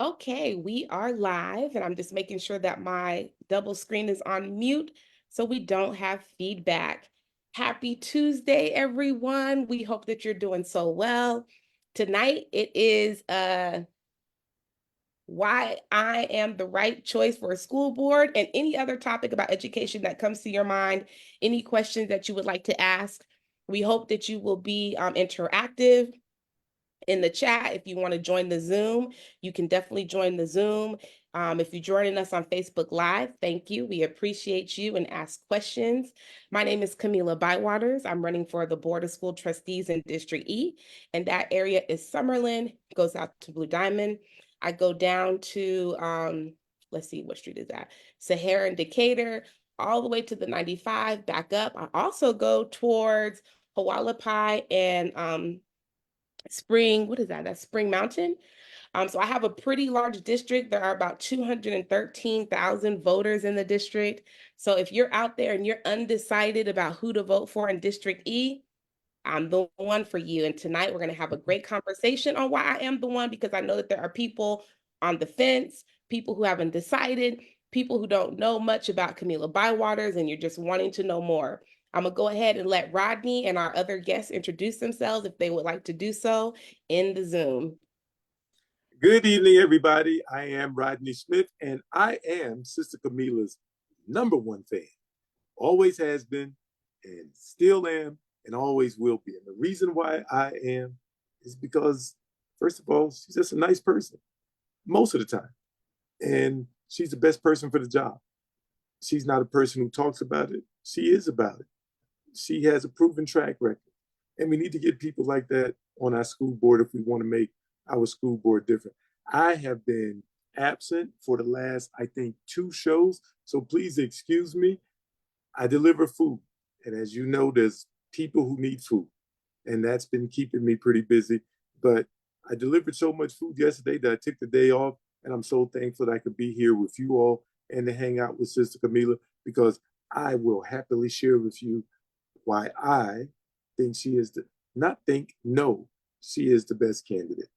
Okay, we are live, and I'm just making sure that my double screen is on mute so we don't have feedback. Happy Tuesday, everyone. We hope that you're doing so well. Tonight it is why I am the right choice for a school board and any other topic about education that comes to your mind, any questions that you would like to ask. We hope that you will be interactive in the chat. If you want to join the Zoom, you can definitely join the Zoom. If you're joining us on Facebook Live, thank you. We appreciate you and ask questions. My name is Kamilah Bywaters. I'm running for the Board of School Trustees in District E, and that area is Summerlin, goes out to Blue Diamond. I go down to, let's see, what street is that? Sahara and Decatur, all the way to the 95, back up. I also go towards Hualapai and Spring, what is that? That's Spring Mountain. So I have a pretty large district. There are about 213,000 voters in the district. So if you're out there and you're undecided about who to vote for in District E, I'm the one for you. And tonight we're going to have a great conversation on why I am the one, because I know that there are people on the fence, people who haven't decided, people who don't know much about Kamilah Bywaters, and you're just wanting to know more. I'm going to go ahead and let Rodney and our other guests introduce themselves if they would like to do so in the Zoom. Good evening, everybody. I am Rodney Smith, and I am Sister Kamilah's #1 fan. Always has been, and still am, and always will be. And the reason why I am is because, first of all, she's just a nice person most of the time. And she's the best person for the job. She's not a person who talks about it. She is about it. She has a proven track record. And we need to get people like that on our school board if we want to make our school board different. I have been absent for the last, I think, 2 shows. So please excuse me. I deliver food. And as you know, there's people who need food. And that's been keeping me pretty busy. But I delivered so much food yesterday that I took the day off. And I'm so thankful that I could be here with you all and to hang out with Sister Kamilah, because I will happily share with you why I think she is the, not think, no, she is the best candidate.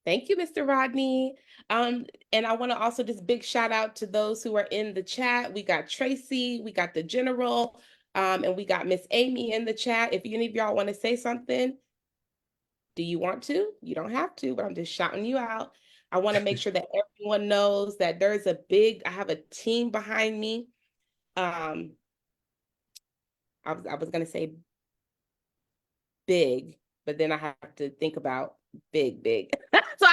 Thank you, Mr. Rodney. And I want to also just big shout out to those who are in the chat. We got Tracy, we got the General, and we got Miss Amy in the chat. If any of y'all want to say something, do you want to? You don't have to, but I'm just shouting you out. I want to make sure that everyone knows that there's I have a team behind me. I was gonna say big, but then I have to think about big. So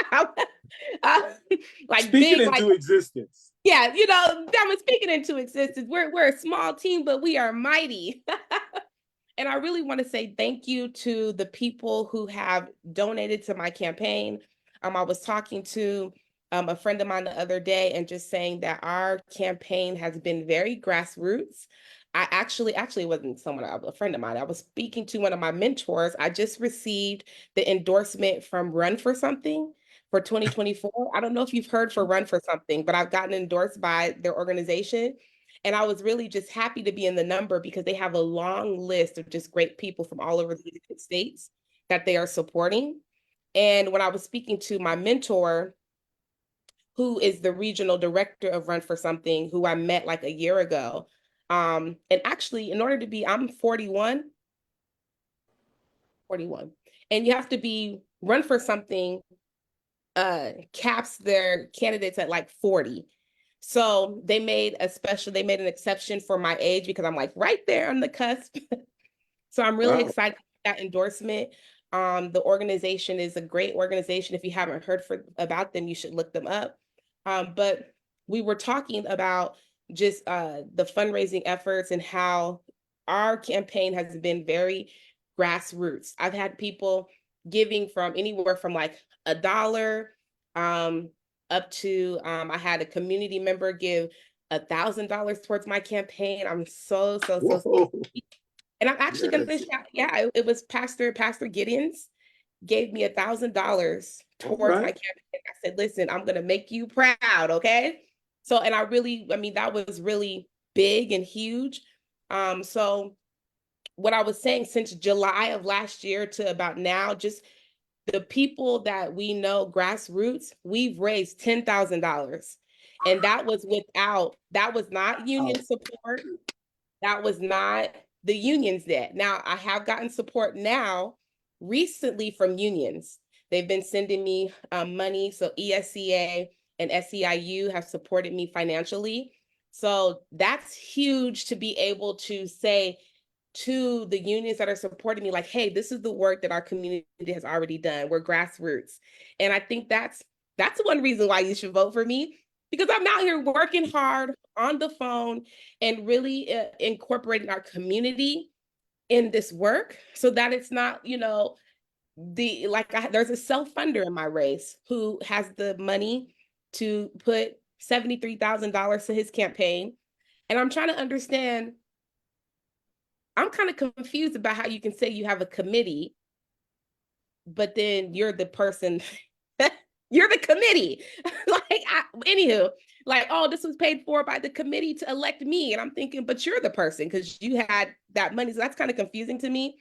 like Speaking big, into like existence. yeah, I'm speaking into existence. We're a small team, but we are mighty. And I really want to say thank you to the people who have donated to my campaign. I was talking to a friend of mine the other day and just saying that our campaign has been very grassroots. I actually it wasn't a friend of mine. I was speaking to one of my mentors. I just received the endorsement from Run for Something for 2024. I don't know if you've heard for Run for Something, but I've gotten endorsed by their organization. And I was really just happy to be in the number because they have a long list of just great people from all over the United States that they are supporting. And when I was speaking to my mentor, who is the regional director of Run for Something, who I met like a year ago. And actually, in order to be, I'm 41, and you have to be Run for Something caps their candidates at like 40. So they made an exception for my age because I'm like right there on the cusp. So I'm really Wow. excited for that endorsement. The organization is a great organization. If you haven't heard about them, you should look them up. But we were talking about just the fundraising efforts and how our campaign has been very grassroots. I've had people giving from anywhere from like $1 up to I had a community member give $1,000 towards my campaign. I'm so Whoa. and I'm actually gonna Yes. shout, yeah, it was Pastor Gideon's gave me $1,000 All towards my right. campaign. I said, listen, I'm gonna make you proud, okay? So, and I mean, that was really big and huge. So what I was saying, since July of last year to about now, just the people that we know, grassroots, we've raised $10,000. And that was that was not union support. That was not the unions that. Now, I have gotten support now recently from unions. They've been sending me money. So ESCA and SEIU have supported me financially. So that's huge to be able to say to the unions that are supporting me, like, hey, this is the work that our community has already done. We're grassroots. And I think that's one reason why you should vote for me, because I'm out here working hard on the phone and really incorporating our community in this work so that it's not, there's a self-funder in my race who has the money to put $73,000 to his campaign. And I'm trying to understand, I'm kind of confused about how you can say you have a committee, but then you're the person, you're the committee. Anywho, like, oh, this was paid for by the committee to elect me. And I'm thinking, but you're the person because you had that money. So that's kind of confusing to me.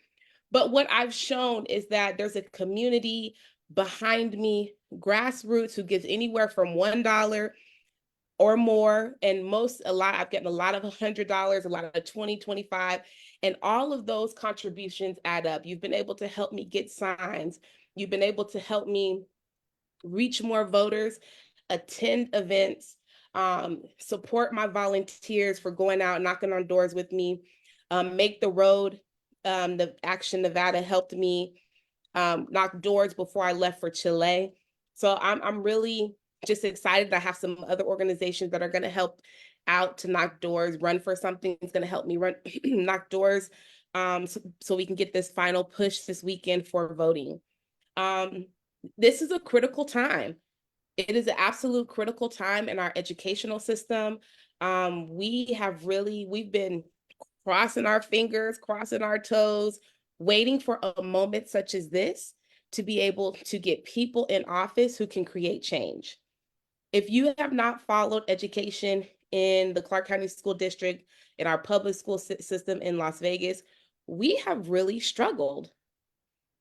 But what I've shown is that there's a community behind me, grassroots, who gives anywhere from $1 or more. And I've gotten a lot of $100, a lot of 20, 25, and all of those contributions add up. You've been able to help me get signs. You've been able to help me reach more voters, attend events, support my volunteers for going out, knocking on doors with me, make the road. The Action Nevada helped me knock doors before I left for Chile. So I'm really just excited. I have some other organizations that are going to help out to knock doors. Run for Something is going to help me run knock doors, so we can get this final push this weekend for voting. This is a critical time. It is an absolute critical time in our educational system. We've been crossing our fingers, crossing our toes, waiting for a moment such as this to be able to get people in office who can create change. If you have not followed education in the Clark County School District, in our public school system in Las Vegas, we have really struggled.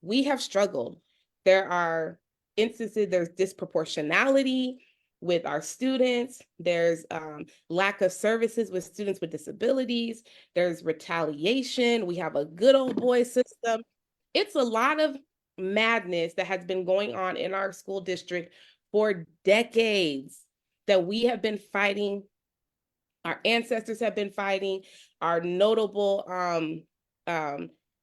We have struggled. There are instances, there's disproportionality with our students. There's lack of services with students with disabilities. There's retaliation. We have a good old boy system. It's a lot of madness that has been going on in our school district for decades that we have been fighting. Our ancestors have been fighting. Our notable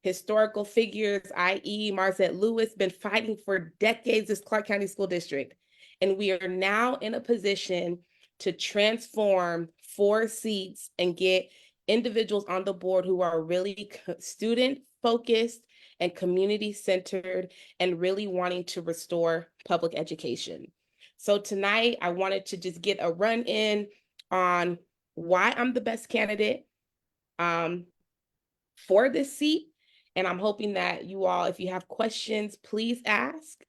historical figures, i.e. Marzette Lewis, been fighting for decades this Clark County School District. And we are now in a position to transform 4 seats and get individuals on the board who are really student focused and community centered and really wanting to restore public education. So tonight I wanted to just get a run in on why I'm the best candidate for this seat. And I'm hoping that you all, if you have questions, please ask.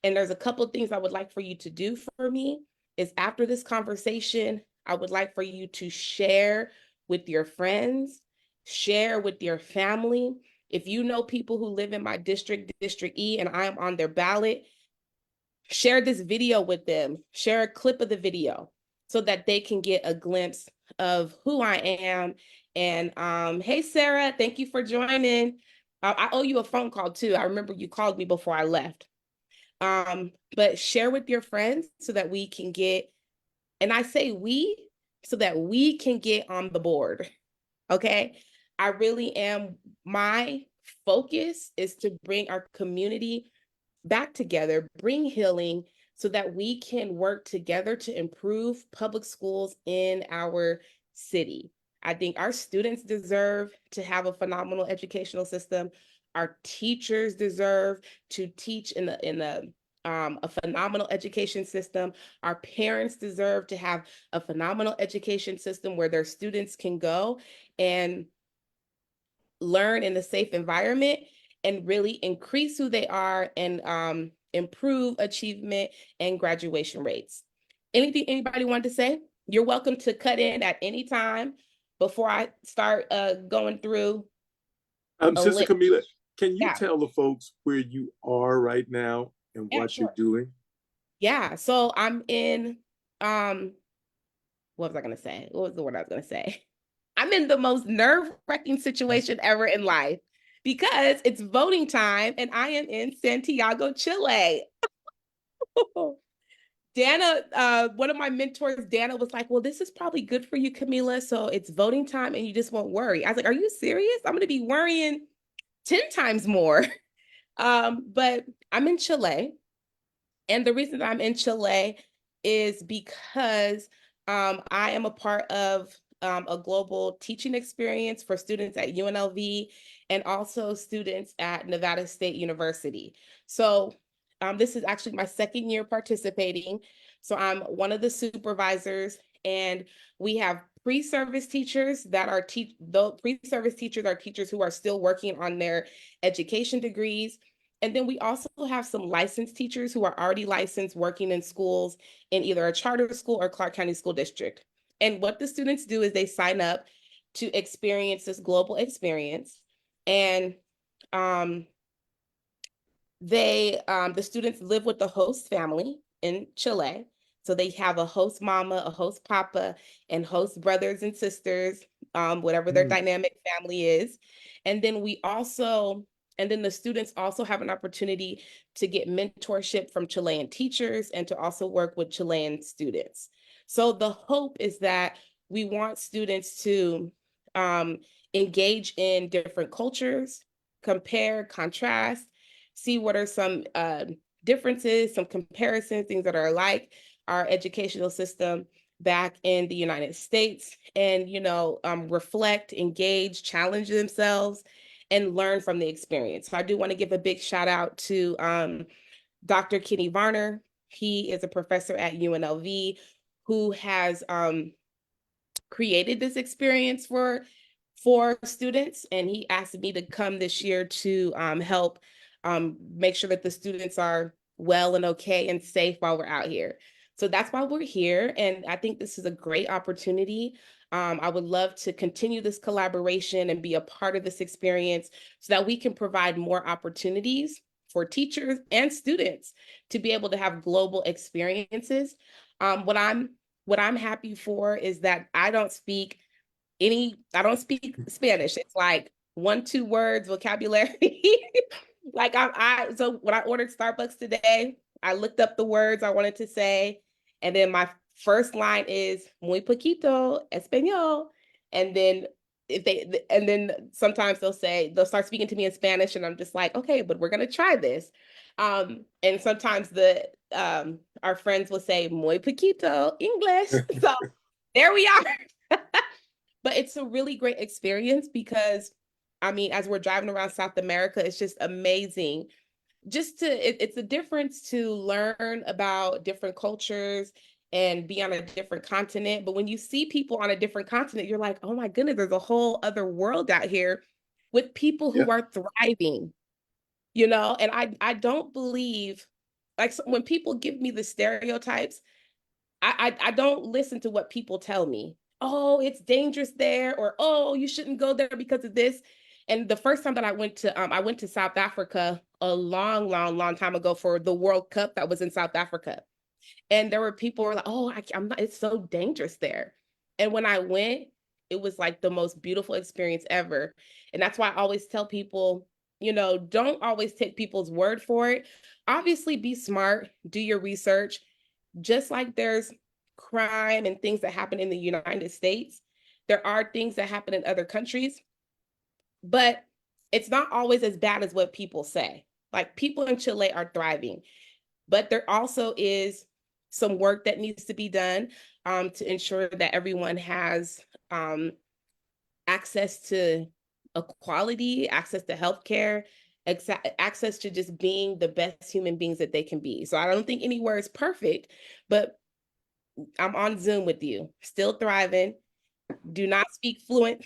And there's a couple of things I would like for you to do for me is after this conversation, I would like for you to share with your friends, share with your family. If you know people who live in my district, District E, and I'm on their ballot, share this video with them, share a clip of the video so that they can get a glimpse of who I am. And hey, Sarah, thank you for joining. I owe you a phone call too. I remember you called me before I left. But share with your friends so that we can get, and I say we, so that we can get on the board. Okay. I really am, my focus is to bring our community back together, bring healing so that we can work together to improve public schools in our city. I think our students deserve to have a phenomenal educational system. Our teachers deserve to teach in a phenomenal education system. Our parents deserve to have a phenomenal education system where their students can go and learn in a safe environment and really increase who they are and improve achievement and graduation rates. Anything anybody wanted to say? You're welcome to cut in at any time before I start going through a Sister list. Kamilah, can you Yeah, tell the folks where you are right now and yeah, what you're sure. doing? Yeah, so I'm in, um, what was I gonna say? What was the word I was gonna say? I'm in the most nerve-wracking situation ever in life because it's voting time and I am in Santiago, Chile. Dana, one of my mentors, Dana, was like, well, this is probably good for you, Kamilah. So it's voting time and you just won't worry. I was like, are you serious? I'm going to be worrying 10 times more. But I'm in Chile. And the reason that I'm in Chile is because I am a part of a global teaching experience for students at UNLV and also students at Nevada State University. So this is actually my second year participating. So I'm one of the supervisors, and we have pre-service teachers that are the pre-service teachers are teachers who are still working on their education degrees. And then we also have some licensed teachers who are already licensed working in schools in either a charter school or Clark County School District. And what the students do is they sign up to experience this global experience. And um, the students live with the host family in Chile. So they have a host mama, a host papa, and host brothers and sisters, whatever their Mm. dynamic family is. And then the students also have an opportunity to get mentorship from Chilean teachers and to also work with Chilean students. So the hope is that we want students to um, engage in different cultures, compare, contrast, see what are some differences, some comparisons, things that are alike our educational system back in the United States, and reflect, engage, challenge themselves, and learn from the experience. So I do want to give a big shout out to Dr. Kenny Varner. He is a professor at UNLV who has created this experience for students, and he asked me to come this year to help make sure that the students are well and okay and safe while we're out here. So that's why we're here, and I think this is a great opportunity. I would love to continue this collaboration and be a part of this experience so that we can provide more opportunities for teachers and students to be able to have global experiences. What I'm happy for is that I don't speak Spanish. It's like 1, 2 words vocabulary. Like so when I ordered Starbucks today, I looked up the words I wanted to say, and then my first line is muy poquito español, and then and then sometimes they'll start speaking to me in Spanish, and I'm just like, okay, but we're gonna try this. And sometimes the our friends will say muy poquito English, so there we are. But it's a really great experience because, I mean, as we're driving around South America, it's just amazing. It's a difference to learn about different cultures and be on a different continent. But when you see people on a different continent, you're like, oh my goodness, there's a whole other world out here with people Yeah. who are thriving, and I don't believe, like, when people give me the stereotypes, I don't listen to what people tell me. Oh, it's dangerous there, or oh, you shouldn't go there because of this. And the first time that I went to South Africa a long, long, long time ago for the World Cup that was in South Africa. And there were people who were like, oh, I'm not, it's so dangerous there. And when I went, it was like the most beautiful experience ever. And that's why I always tell people, don't always take people's word for it. Obviously, be smart, do your research. Just like there's crime and things that happen in the United States, there are things that happen in other countries, but it's not always as bad as what people say. Like, people in Chile are thriving, but there also is some work that needs to be done to ensure that everyone has access to equality, access to healthcare, access to just being the best human beings that they can be. So I don't think anywhere is perfect, but I'm on Zoom with you, still thriving, do not speak fluent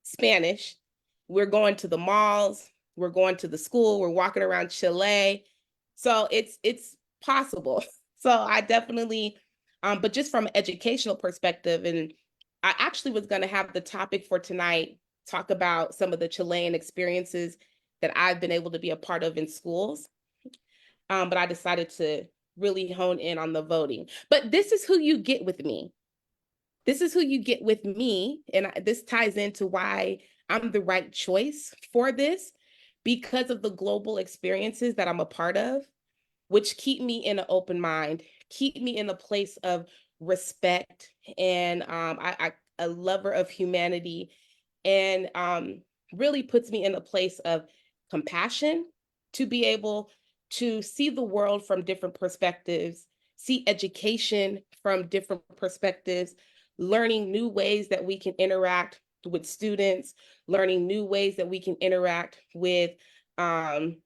Spanish. We're going to the malls, we're going to the school, we're walking around Chile. So it's possible. So I definitely, but just from an educational perspective, and I actually was going to have the topic for tonight talk about some of the Chilean experiences that I've been able to be a part of in schools. But I decided to really hone in on the voting. But this is who you get with me. This is who you get with me. And this ties into why I'm the right choice for this, because of the global experiences that I'm a part of, which keep me in an open mind, keep me in a place of respect, and a lover of humanity, and really puts me in a place of compassion to be able to see the world from different perspectives, see education from different perspectives, learning new ways that we can interact with students, learning new ways that we can interact with um,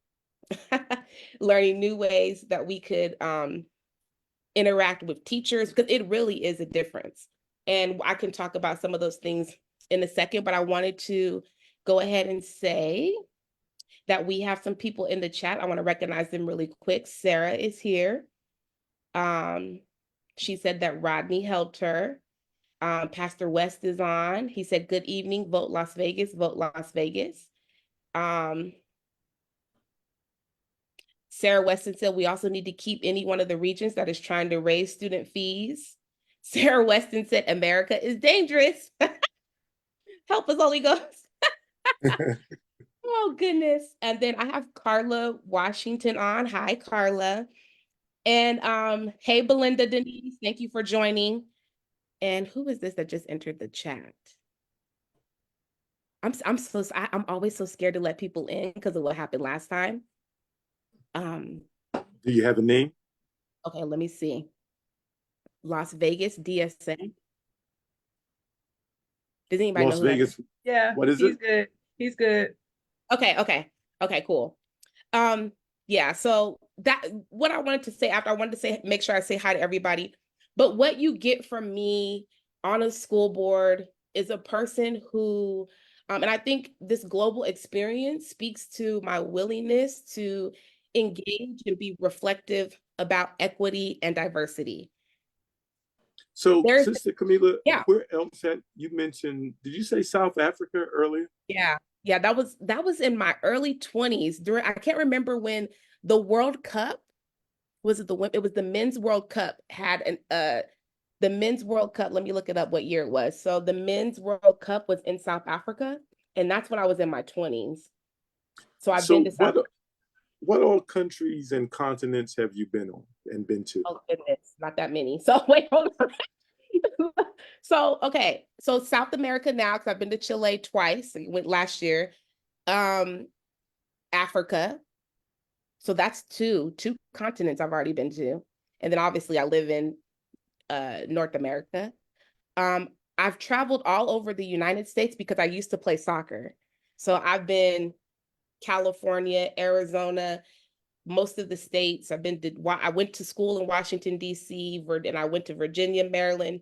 learning new ways that we could interact with teachers, because it really is a difference. And I can talk about some of those things in a second, but I wanted to go ahead and say that we have some people in the chat. I want to recognize them really quick. Sarah is here. She said that Rodney helped her. Pastor West is on. He said, "Good evening, vote Las Vegas, vote Las Vegas." Sarah Weston said, "We also need to keep any one of the regions that is trying to raise student fees." Sarah Weston said, "America is dangerous." Help us, Holy Ghost. Oh, goodness. And then I have Carla Washington on. Hi, Carla. And hey, Belinda Denise, thank you for joining. And who is this that just entered the chat? I'm always so scared to let people in because of what happened last time. Do you have a name? Okay, let me see. Las Vegas DSA. Does anybody Las know who that is? Vegas. Yeah, What is he's it? good. He's good. Okay, cool. Yeah, so that what I wanted to say after I wanted to say, make sure I say hi to everybody. But what you get from me on a school board is a person who, and I think this global experience speaks to my willingness to engage and be reflective about equity and diversity. So, There's, Sister Kamilah, yeah, where else had you mentioned? Did you say South Africa earlier? yeah, that was in my early 20s during, I can't remember when the World Cup, was it it was the Men's World Cup had the Men's World Cup, let me look it up what year it was. So the Men's World Cup was in South Africa, and that's when I was in my 20s. So I've been So, to South. what all countries and continents have you been on and been to? Oh goodness, not that many. So wait, hold on. So okay, so South America now, because I've been to Chile twice. I went last year. Africa. So that's two continents I've already been to. And then obviously I live in North America. Um, I've traveled all over the United States because I used to play soccer. So I've been California, Arizona, most of the states. I went to school in Washington, D.C., and I went to Virginia, Maryland.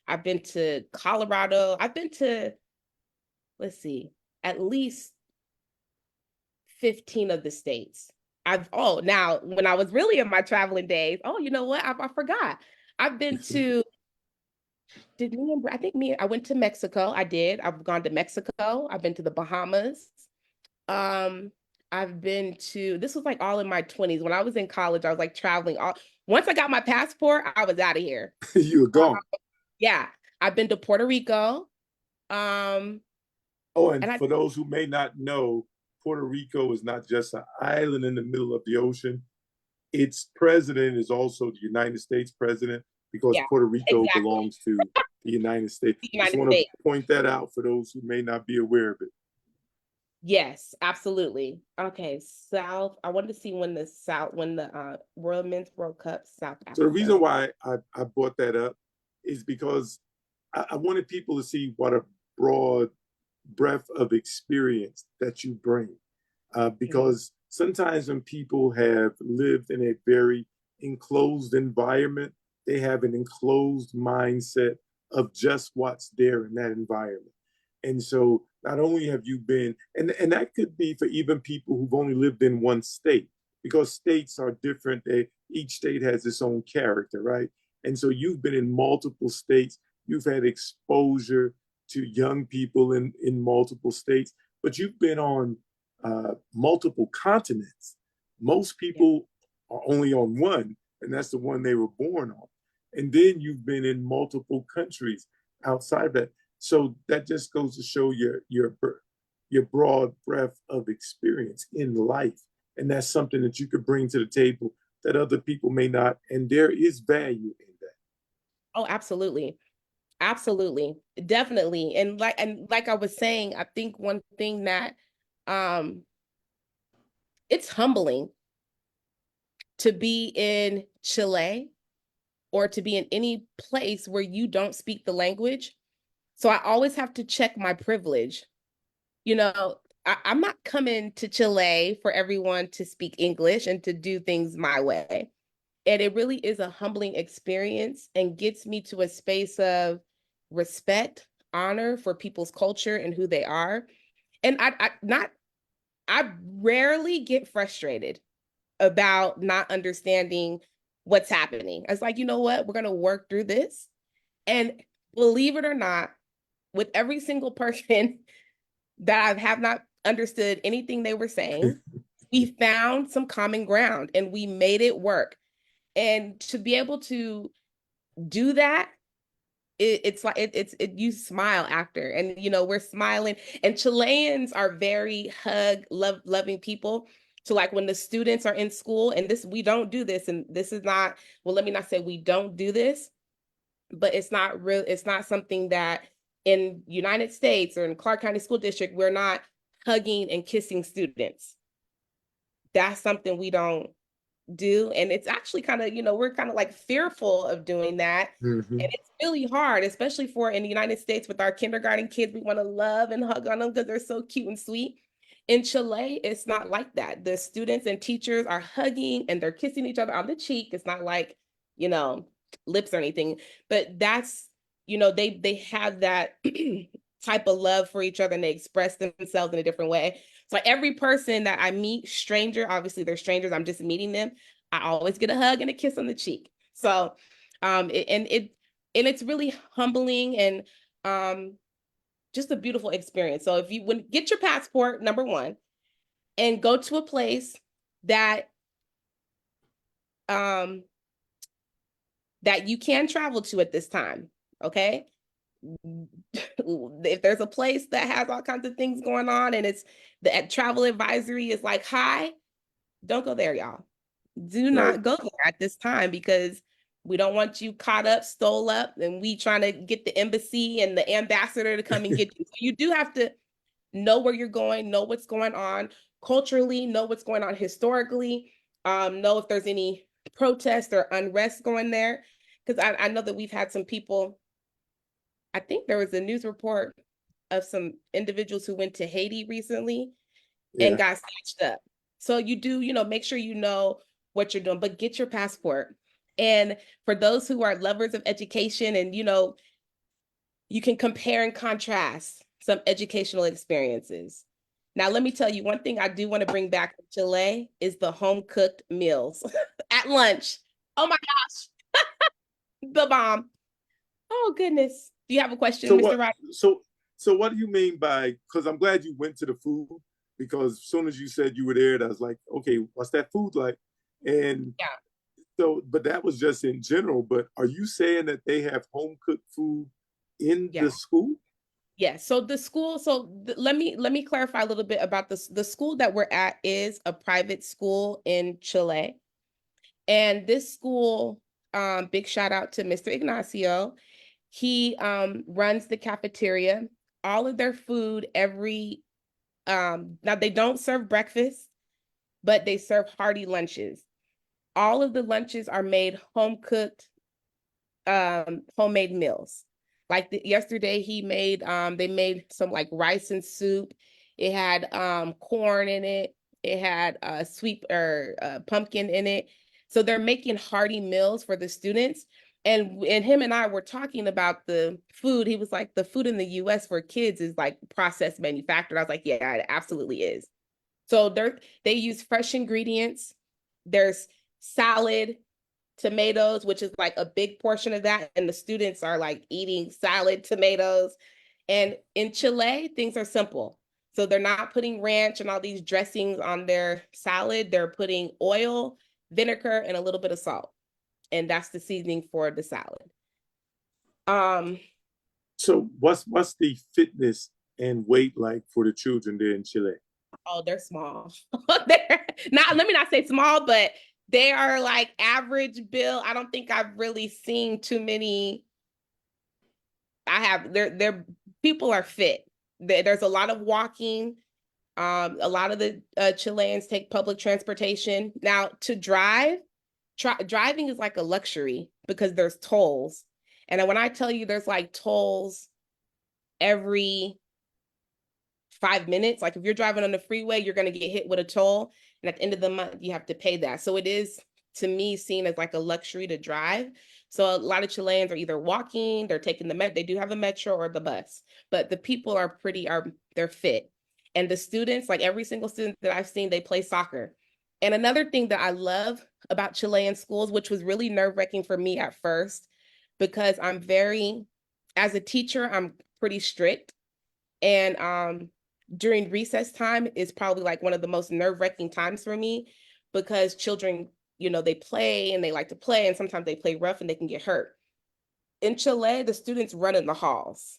I've been to Colorado. I've been to, let's see, at least 15 of the states. Now when I was really in my traveling days, oh, you know what? I forgot. I've been to, I went to Mexico. I did. I've gone to Mexico. I've been to the Bahamas. Um, I've been to, this was like all in my 20s. When I was in college, I was like traveling once I got my passport, I was out of here. You were gone. Yeah. I've been to Puerto Rico. Um, Oh, and and for those who may not know, Puerto Rico is not just an island in the middle of the ocean. Its president is also the United States president because yeah, Puerto Rico exactly. belongs to the United States. The United Just want to States. point that out for those who may not be aware of it. Yes, absolutely. Okay, I wanted to see when the World Men's World Cup South Africa. So the reason why I brought that up is because I wanted people to see what a broad breadth of experience that you bring. Because sometimes when people have lived in a very enclosed environment, they have an enclosed mindset of just what's there in that environment. And so not only have you been, and that could be for even people who've only lived in one state, because states are different. Each state has its own character, right? And so you've been in multiple states, you've had exposure to young people in multiple states, but you've been on multiple continents. Most Yeah. people are only on one, and that's the one they were born on. And then you've been in multiple countries outside that. So that just goes to show your broad breadth of experience in life. And that's something that you could bring to the table that other people may not. And there is value in that. Oh, absolutely. Absolutely. Definitely. And like I was saying, I think one thing that um it's humbling to be in Chile or to be in any place where you don't speak the language. So I always have to check my privilege. You know, I'm not coming to Chile for everyone to speak English and to do things my way. And it really is a humbling experience and gets me to a space of respect, honor for people's culture and who they are. And I rarely get frustrated about not understanding what's happening. It's like, you know what? We're going to work through this. And believe it or not, with every single person that I have not understood anything they were saying, we found some common ground and we made it work. And to be able to do that, it's like you smile after, and we're smiling. And Chileans are very loving people. So like when the students are in school, and this we don't do this, and this is not, well, let me not say we don't do this, but it's not real. It's not something that in United States or in Clark County School District we're not hugging and kissing students. That's something we don't do. And it's actually kind of, we're kind of like fearful of doing that. Mm-hmm. And it's really hard, especially for in the United States with our kindergarten kids. We want to love and hug on them because they're so cute and sweet. In Chile, it's not like that. The students and teachers are hugging and they're kissing each other on the cheek. It's not like, you know, lips or anything, but that's, they have that type of love for each other and they express themselves in a different way. So every person that I meet, stranger, obviously they're strangers, I'm just meeting them, I always get a hug and a kiss on the cheek. So it's really humbling and just a beautiful experience. So if you get your passport, number one, and go to a place that um that you can travel to at this time, okay? If there's a place that has all kinds of things going on and it's the travel advisory is like high, don't go there, y'all. Do Right. not go there at this time because we don't want you caught up, stole up, and we trying to get the embassy and the ambassador to come and get you. So you do have to know where you're going, know what's going on culturally, know what's going on historically, know if there's any protest or unrest going there. Because I know that we've had some people, I think there was a news report of some individuals who went to Haiti recently and Yeah. got snatched up. So you do, make sure you know what you're doing, but get your passport. And for those who are lovers of education and, you can compare and contrast some educational experiences. Now, let me tell you one thing I do want to bring back to Chile is the home cooked meals at lunch. Oh my gosh, the bomb. Oh goodness. Do you have a So question, Mr. what? Wright? So so what do you mean by? Because I'm glad you went to the food because as soon as you said you were there, I was like, okay, what's that food like? And Yeah, so, but that was just in general. But are you saying that they have home cooked food in yeah. the school? Yeah, so the school, let me clarify a little bit about this. The school that we're at is a private school in Chile. And this school, big shout out to Mr. Ignacio. He runs the cafeteria. All of their food now they don't serve breakfast, but they serve hearty lunches. All of the lunches are made home cooked, homemade meals. Like yesterday they made some like rice and soup. It had corn in it. It had sweet or pumpkin in it. So they're making hearty meals for the students. And him and I were talking about the food. He was like, the food in the US for kids is like processed manufactured. I was like, yeah, it absolutely is. So they use fresh ingredients. There's salad, tomatoes, which is like a big portion of that. And the students are like eating salad, tomatoes. And in Chile, things are simple. So they're not putting ranch and all these dressings on their salad. They're putting oil, vinegar, and a little bit of salt. And that's the seasoning for the salad. Um, So what's the fitness and weight like for the children there in Chile? oh, they're small. They're not, let me not say small, but they are like average build. I don't think I've really seen too many. I have they're people are fit. There's a lot of walking. A lot of the Chileans take public transportation. Now to drive, driving is like a luxury because there's tolls. And when I tell you there's like tolls every 5 minutes, like if you're driving on the freeway, you're going to get hit with a toll. And at the end of the month, you have to pay that. So it is, to me, seen as like a luxury to drive. So a lot of Chileans are either walking, they're taking they do have a metro or the bus, but the people are they're fit. And the students, like every single student that I've seen, they play soccer. And another thing that I love about Chilean schools, which was really nerve-wracking for me at first, because as a teacher, I'm pretty strict. And during recess time is probably like one of the most nerve-wracking times for me because children, they play and they like to play, and sometimes they play rough and they can get hurt. In Chile, the students run in the halls.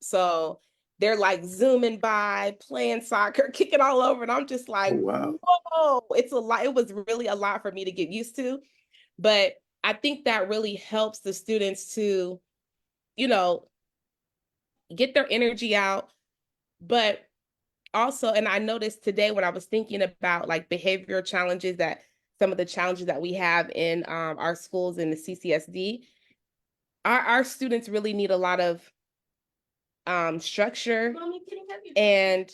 So they're like zooming by, playing soccer, kicking all over. And I'm just Oh like, wow. whoa, it's a lot. It was really a lot for me to get used to. But I think that really helps the students to, you know, get their energy out. But also, and I noticed today when I was thinking about like behavioral challenges, that some of the challenges that we have in our schools in the CCSD, our students really need a lot of structure and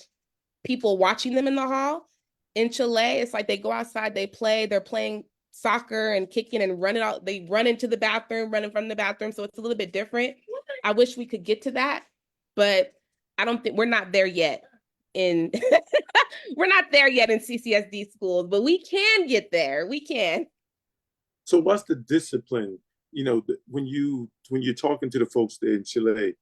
people watching them in the hall. In Chile, it's like they go outside, they play, they're playing soccer and kicking and running out. They run into the bathroom, running from the bathroom. So it's a little bit different. I wish we could get to that, but I don't think we're not there yet in we're not there yet in CCSD schools, but we can get there. We can. So what's the discipline? When you're talking to the folks there in Chile,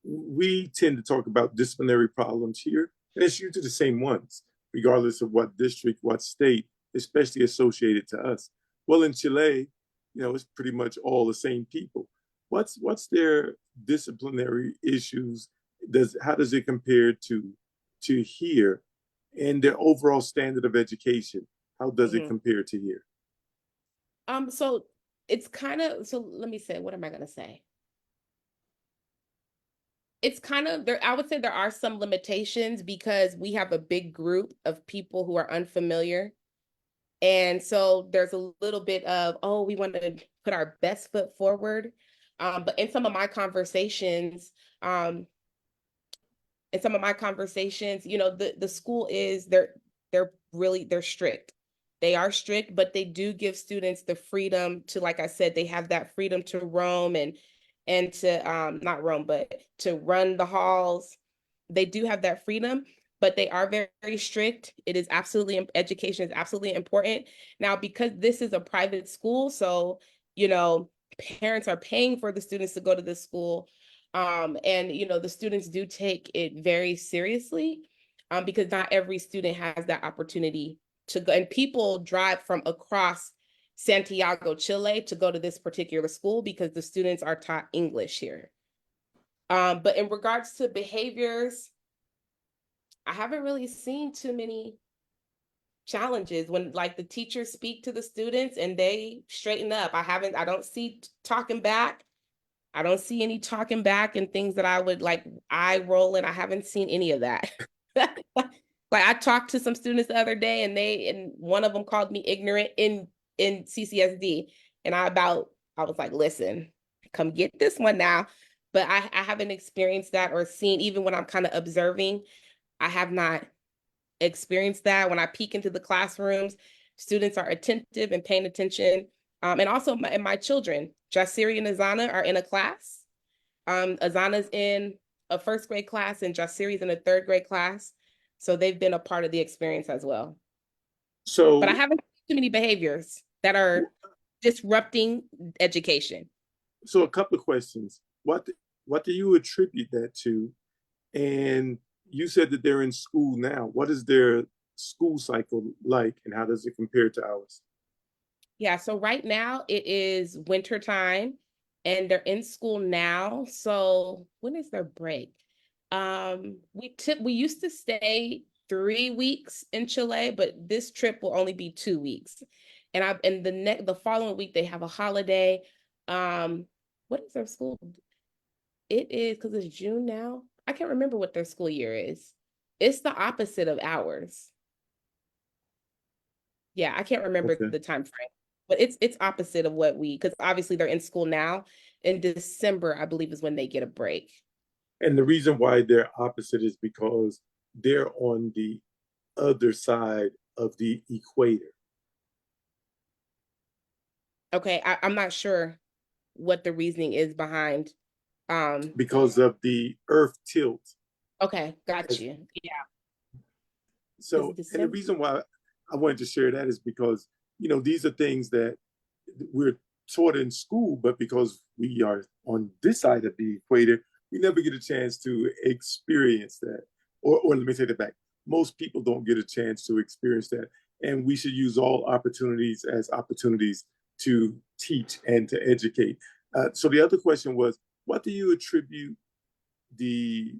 we tend to talk about disciplinary problems here, and it's usually the same ones, regardless of what district, what state, especially associated to us. Well, in Chile, it's pretty much all the same people. What's their disciplinary issues? How does it compare to here, and their overall standard of education? How does it Mhm. compare to here? So it's kind of, so let me say, what am I gonna say? It's kind of there. I would say there are some limitations because we have a big group of people who are unfamiliar. And so there's a little bit of, oh, we want to put our best foot forward. But um, in some of my conversations, the school is they're strict. They are strict, but they do give students the freedom to, like I said, they have that freedom to roam and to not roam, but to run the halls. They do have that freedom, but they are very, very strict. It is absolutely education is absolutely important. Now, because this is a private school, so parents are paying for the students to go to this school. And the students do take it very seriously, because not every student has that opportunity to go. And people drive from across Santiago, Chile to go to this particular school because the students are taught English here. But in regards to behaviors, I haven't really seen too many challenges when like the teachers speak to the students and they straighten up. I don't see talking back. I don't see any talking back and things that I would like eye rolling. I haven't seen any of that. Like I talked to some students the other day and one of them called me ignorant in CCSD. And I was like, listen, come get this one now. But I haven't experienced that or seen, even when I'm kind of observing, I have not experienced that. When I peek into the classrooms, students are attentive and paying attention. And also my children, Jasiri and Azana, are in a class. Azana's in a first grade class and Jasiri's in a third grade class. So they've been a part of the experience as well. But I So, haven't seen too many behaviors that are disrupting education. so a couple of questions. What do you attribute that to? And you said that they're in school now. What is their school cycle like, and how does it compare to ours? Yeah, so right now it is winter time and they're in school now. So when is their break? We used to stay 3 weeks in Chile, but this trip will only be 2 weeks. And the following week they have a holiday. Um, what is their school? It is because it's June now. I can't remember what their school year is. It's the opposite of ours. Yeah, I can't remember Okay. the time frame, but it's opposite of what we, because obviously they're in school now. In December, I believe, is when they get a break. And the reason why they're opposite is because they're on the other side of the equator. Okay, I'm not sure what the reasoning is behind. Um, Because of the Earth tilt. okay, got As, you. Yeah, because so, and the December. reason why I wanted to share that is because, these are things that we're taught in school, but because we are on this side of the equator, we never get a chance to experience that. Or let me take that back. Most people don't get a chance to experience that. And we should use all opportunities as opportunities to teach and to educate. So the other question was, what do you attribute the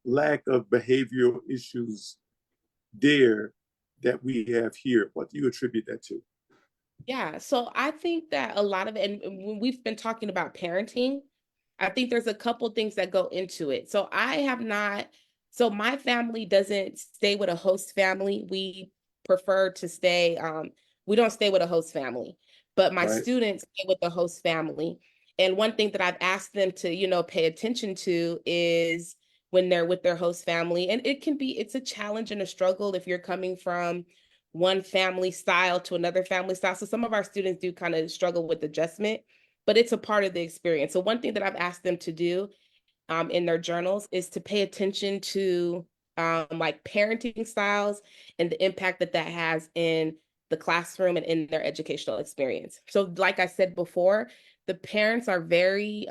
lack of behavioral issues there that we have here? What do you attribute that to? Yeah, so I think that a lot of it, and when we've been talking about parenting, I think there's a couple things that go into it. So I have not, so my family doesn't stay with a host family. We prefer to stay, we don't stay with a host family, but my Right. students stay with the host family. And one thing that I've asked them to, pay attention to is when they're with their host family. And it's a challenge and a struggle if you're coming from one family style to another family style. So some of our students do kind of struggle with adjustment, but it's a part of the experience. So one thing that I've asked them to do in their journals is to pay attention to like parenting styles and the impact that that has in the classroom and in their educational experience. So like I said before, the parents are very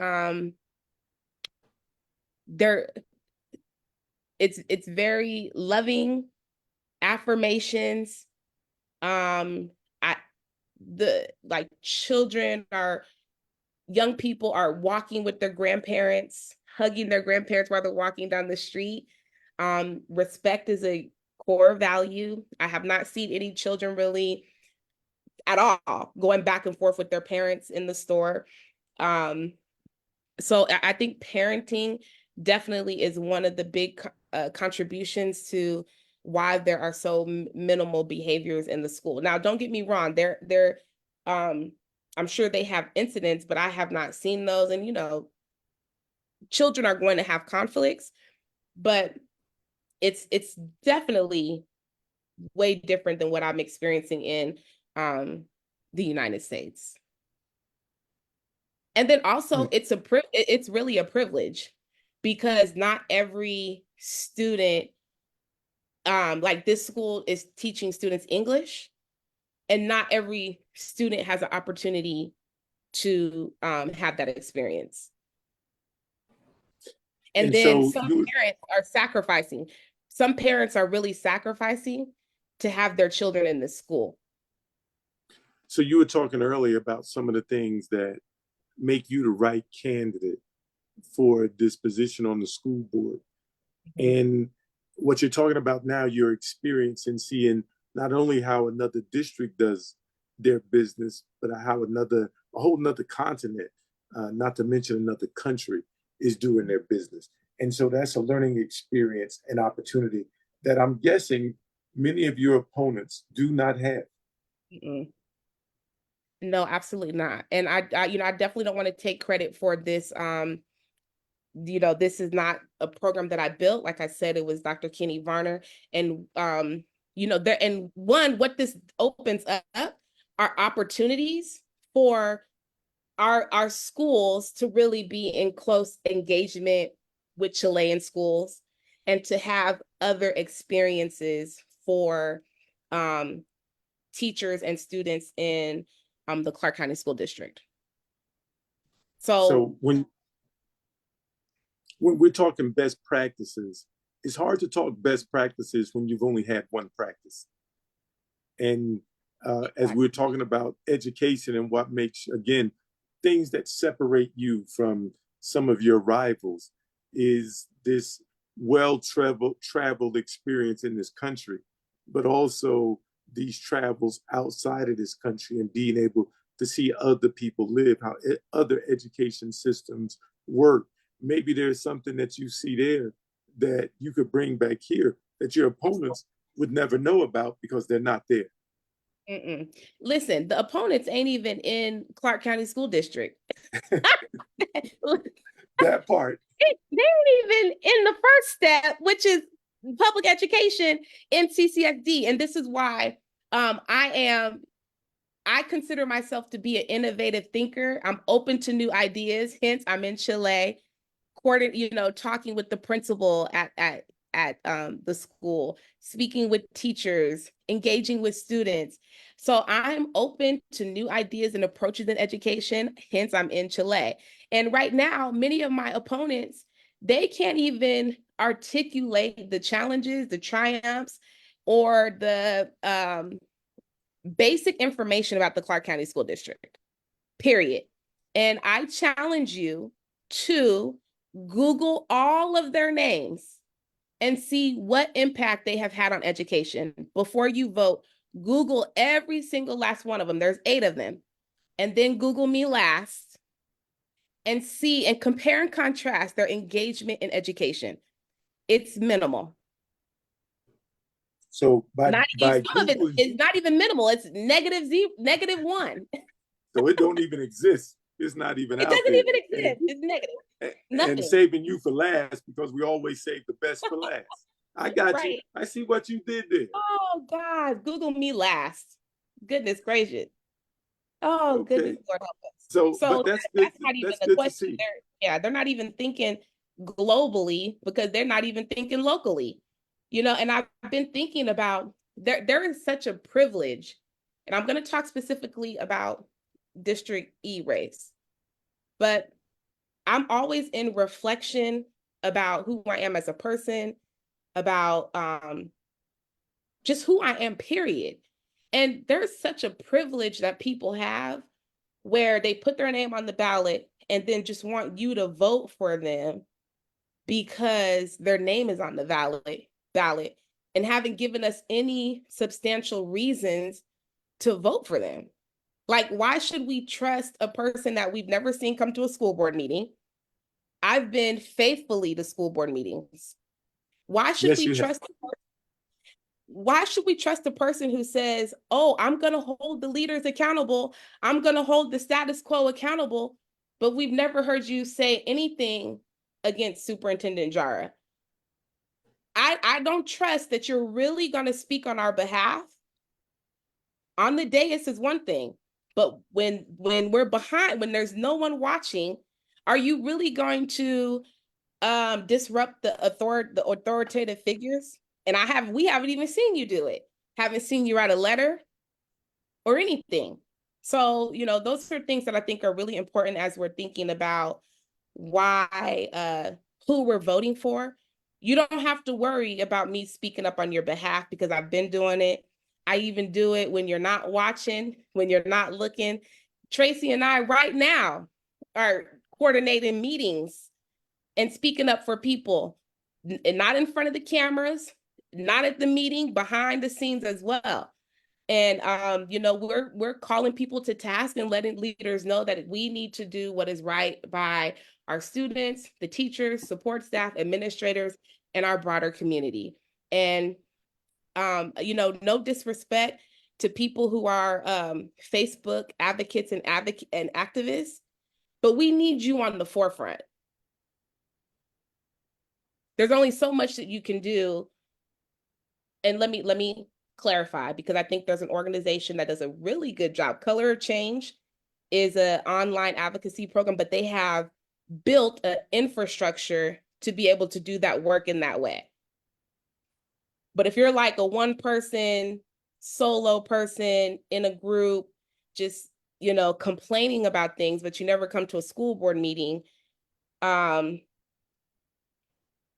they're it's very loving affirmations. I the like children are young people are walking with their grandparents, hugging their grandparents while they're walking down the street. Respect is a core value. I have not seen any children really at all going back and forth with their parents in the store. Um, so I think parenting definitely is one of the big contributions to why there are so minimal behaviors in the school. Now, don't get me wrong, um I'm sure they have incidents, but I have not seen those. And children are going to have conflicts, but it's definitely way different than what I'm experiencing in um the United States. And then also it's really a privilege because not every student like this school is teaching students English, and not every student has an opportunity to have that experience. And And then so some you parents are sacrificing. Some parents are really sacrificing to have their children in this school. so you were talking earlier about some of the things that make you the right candidate for this position on the school board. Mhm. And what you're talking about now, your experience in seeing not only how another district does their business, but how a whole another continent, not to mention another country, is doing their business. And so that's a learning experience and opportunity that I'm guessing many of your opponents do not have. Mm-mm. No, absolutely not. And I definitely don't want to take credit for this. This is not a program that I built. Like I said, it was Dr. Kenny Varner. And there and one, what this opens up are opportunities for our schools to really be in close engagement with Chilean schools and to have other experiences for um, teachers and students in the Clark County School District. So So when when we're talking best practices, it's hard to talk best practices when you've only had one practice. And as we're talking about education and what makes, again, things that separate you from some of your rivals is this well-traveled experience in this country, but also these travels outside of this country and being able to see other people live, how other education systems work. Maybe there's something that you see there that you could bring back here that your opponents would never know about because they're not there. Mm-mm. Listen, the opponents ain't even in Clark County School District. That part. They ain't even in the first step, which is public education in CCSD. And this is why I consider myself to be an innovative thinker. I'm open to new ideas. Hence, I'm in Chile, talking with the principal at the school, speaking with teachers, engaging with students. So I'm open to new ideas and approaches in education. Hence, I'm in Chile. And right now, many of my opponents, they can't even articulate the challenges, the triumphs, or the basic information about the Clark County School District, period. And I challenge you to Google all of their names and see what impact they have had on education. Before you vote, Google every single last one of them. There's 8 of them. And then Google me last and see and compare and contrast their engagement in education. It's minimal. So Not by some of it Googling, is not even minimal. It's -1. so it don't even exist. It's not even It out doesn't there. even exist. It's negative. And Nothing. saving you for last because we always save the best for last. I got you. Right. I see what you did there. Oh God, Google me last. Goodness gracious. Oh goodness, Okay. Lord help us. So, So but that's good. that's not even That's a good to question. see. They're not even thinking globally because they're not even thinking locally. And I've been thinking about there is such a privilege, and I'm going to talk specifically about District E race, but I'm always in reflection about who I am as a person, about just who I am, period. And there's such a privilege that people have where they put their name on the ballot and then just want you to vote for them because their name is on the ballot and haven't given us any substantial reasons to vote for them. Like, why should we trust a person that we've never seen come to a school board meeting? I've been faithfully to school board meetings. Why should Yes, we you have. trust why should we trust a person who says, oh, I'm going to hold the leaders accountable, I'm going to hold the status quo accountable, but we've never heard you say anything against Superintendent Jara? I don't trust that you're really going to speak on our behalf. On the dais is one thing, but when we're behind, when there's no one watching, are you really going to disrupt the authoritative figures? And we haven't even seen you do it. Haven't seen you write a letter or anything. So, those are things that I think are really important as we're thinking about who we're voting for. You don't have to worry about me speaking up on your behalf because I've been doing it. I even do it when you're not watching, when you're not looking. Tracy and I right now are coordinating meetings and speaking up for people, and not in front of the cameras, not at the meeting, behind the scenes as well. And we're calling people to task and letting leaders know that we need to do what is right by our students, the teachers, support staff, administrators, and our broader community. And no disrespect to people who are Facebook advocates and activists, but we need you on the forefront. There's only so much that you can do. And let me clarify, because I think there's an organization that does a really good job. Color of Change is an online advocacy program, but they have built an infrastructure to be able to do that work in that way. But if you're like a one person, solo person in a group, just, complaining about things, but you never come to a school board meeting,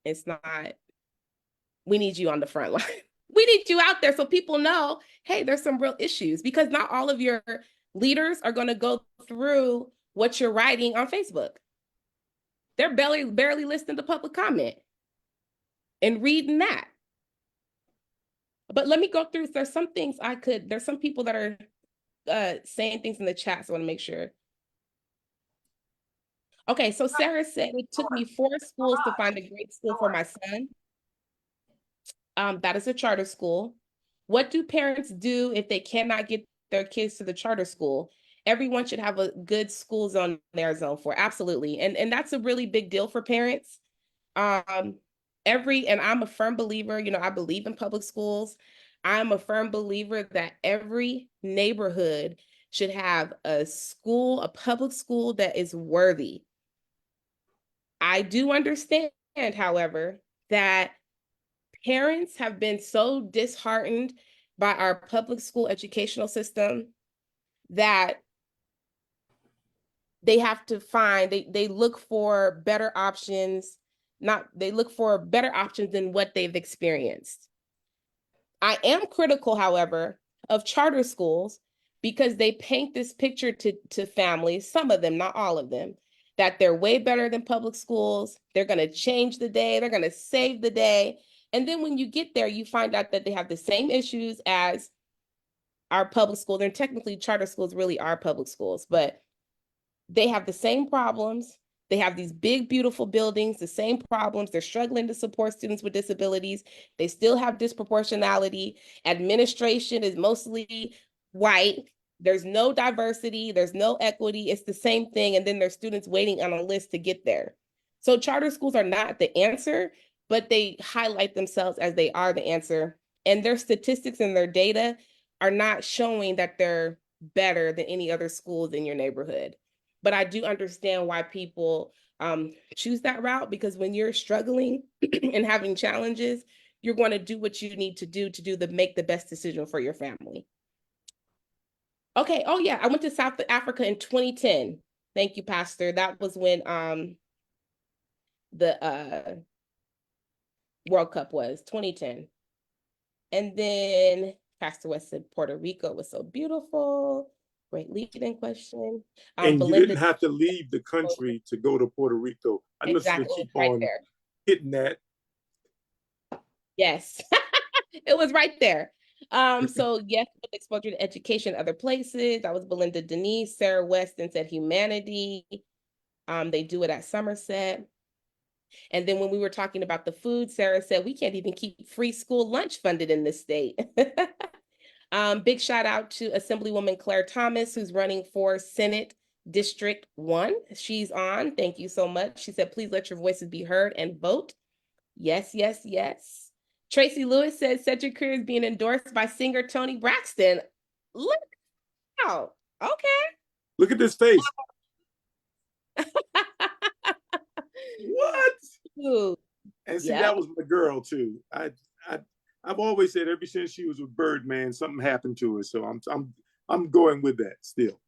It's not, we need you on the front line. We need you out there so people know, hey, there's some real issues, because not all of your leaders are going to go through what you're writing on Facebook. They're barely listening to public comment and reading that. But let me go through. There's some things there's some people that are saying things in the chat, so I want to make sure. Okay, so Sarah said it took me 4 schools to find a great school for my son. That is a charter school. What do parents do if they cannot get their kids to the charter school? Everyone should have a good school zone their zone for. Absolutely. And that's a really big deal for parents. And I'm a firm believer, I believe in public schools. I'm a firm believer that every neighborhood should have a public school that is worthy. I do understand, however, that parents have been so disheartened by our public school educational system that they have to they look for better options, they look for better options than what they've experienced. I am critical, however, of charter schools because they paint this picture to families, some of them, not all of them, that they're way better than public schools. They're going to change the day. They're going to save the day. And then when you get there, you find out that they have the same issues as our public schools. And technically, charter schools really are public schools, but they have the same problems. They have these big, beautiful buildings, the same problems. They're struggling to support students with disabilities. They still have disproportionality. Administration is mostly white. There's no diversity. There's no equity. It's the same thing. And then there's students waiting on a list to get there. So charter schools are not the answer, but they highlight themselves as they are the answer. And their statistics and their data are not showing that they're better than any other schools in your neighborhood. But I do understand why people choose that route, because when you're struggling and having challenges, you're going to do what you need to do make the best decision for your family. Okay. Oh yeah, I went to South Africa in 2010. Thank you, Pastor. That was when the World Cup was 2010. And then Pastor West said Puerto Rico was so beautiful. Great lead-in question. And Belinda, you didn't have to leave the country to go to Puerto Rico. I'm just going to keep right on there. hitting that. Yes, it was right there. So yes, with exposure to education, other places. That was Belinda Denise. Sarah Weston said humanity. They do it at Somerset. And then when we were talking about the food, Sarah said we can't even keep free school lunch funded in this state. Big shout out to Assemblywoman Claire Thomas, who's running for Senate District 1. She's on. Thank you so much. She said, please let your voices be heard and vote. Yes, yes, yes. Tracy Lewis says Cedric Career is being endorsed by singer Toni Braxton. Look out. Okay. Look at this face. What? Ooh. And see, that was my girl too. I've always said ever since she was with Birdman, something happened to her. So I'm going with that still.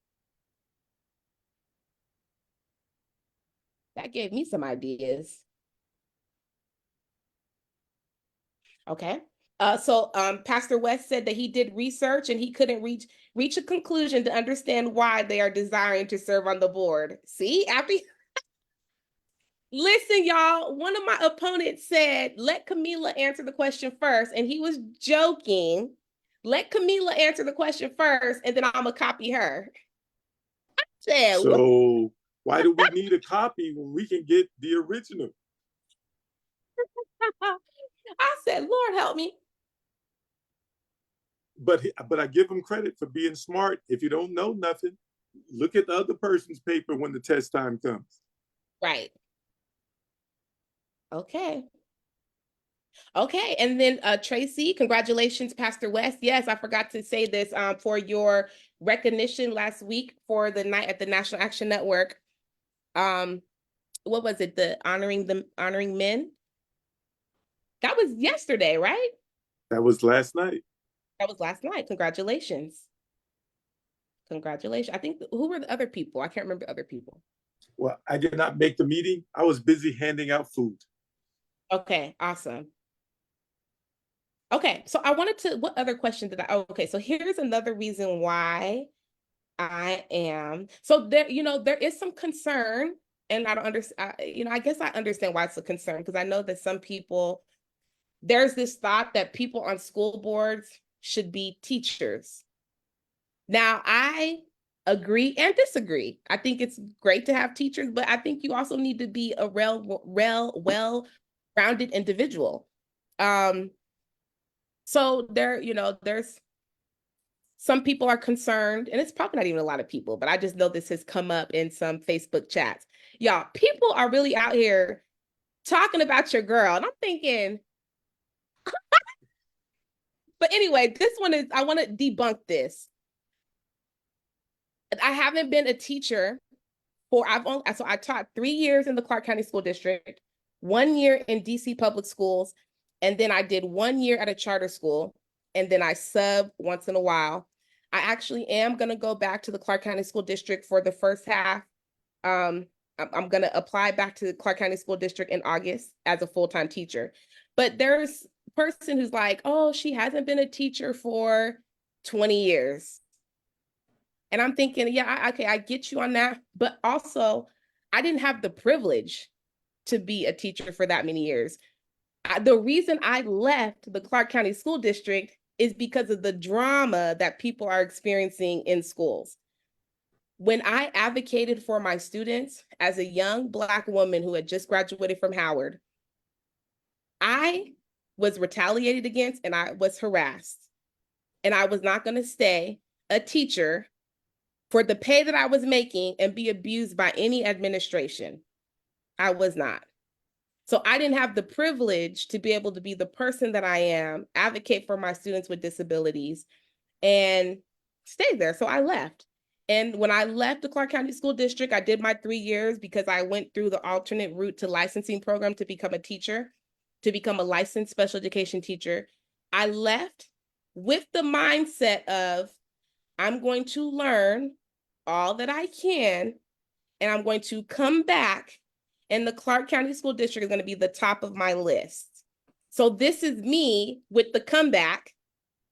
That gave me some ideas. Okay. So Pastor West said that he did research and he couldn't reach a conclusion to understand why they are desiring to serve on the board. See, after listen, y'all, one of my opponents said, let Kamilah answer the question first, and he was joking. Let Kamilah answer the question first, and then I'm gonna copy her. I said, so why do we need a copy when we can get the original? I said, Lord help me. But I give him credit for being smart. If you don't know nothing, look at the other person's paper when the test time comes. Right. Okay. Okay, and then Tracy, congratulations, Pastor West. Yes, I forgot to say this for your recognition last week for the night at the National Action Network. What was it? The honoring men? That was yesterday, right? That was last night. That was last night. Congratulations. Congratulations. I think who were the other people? I can't remember other people. Well, I did not make the meeting. I was busy handing out food. Okay, awesome. Okay, so I wanted to, what other question did I, oh, okay, so here's another reason why I am, so there, there is some concern, and I don't understand, I guess I understand why it's a concern, because I know that some people, there's this thought that people on school boards should be teachers. Now, I agree and disagree. I think it's great to have teachers, but I think you also need to be a well-rounded individual. Um, so there, there's some people are concerned, and it's probably not even a lot of people, but I just know this has come up in some Facebook chats. Y'all, people are really out here talking about your girl, and I'm thinking, but anyway, this one is, I want to debunk this. I haven't been a teacher so I taught 3 years in the Clark County School District, 1 year in DC public schools, and then I did 1 year at a charter school, and then I sub once in a while. I actually am going to go back to the Clark County School District for the first half. I'm going to apply back to the Clark County School District in August as a full-time teacher. But there's a person who's like, oh, she hasn't been a teacher for 20 years. And I'm thinking, yeah, okay, I get you on that. But also, I didn't have the privilege to be a teacher for that many years. The reason I left the Clark County School District is because of the drama that people are experiencing in schools. When I advocated for my students as a young Black woman who had just graduated from Howard, I was retaliated against and I was harassed. And I was not going to stay a teacher for the pay that I was making and be abused by any administration. I was not. So I didn't have the privilege to be able to be the person that I am, advocate for my students with disabilities, and stay there. So I left. And when I left the Clark County School District, I did my 3 years because I went through the alternate route to licensing program to become a teacher, to become a licensed special education teacher. I left with the mindset of, I'm going to learn all that I can, and I'm going to come back, and the Clark County School District is going to be the top of my list. So this is me with the comeback,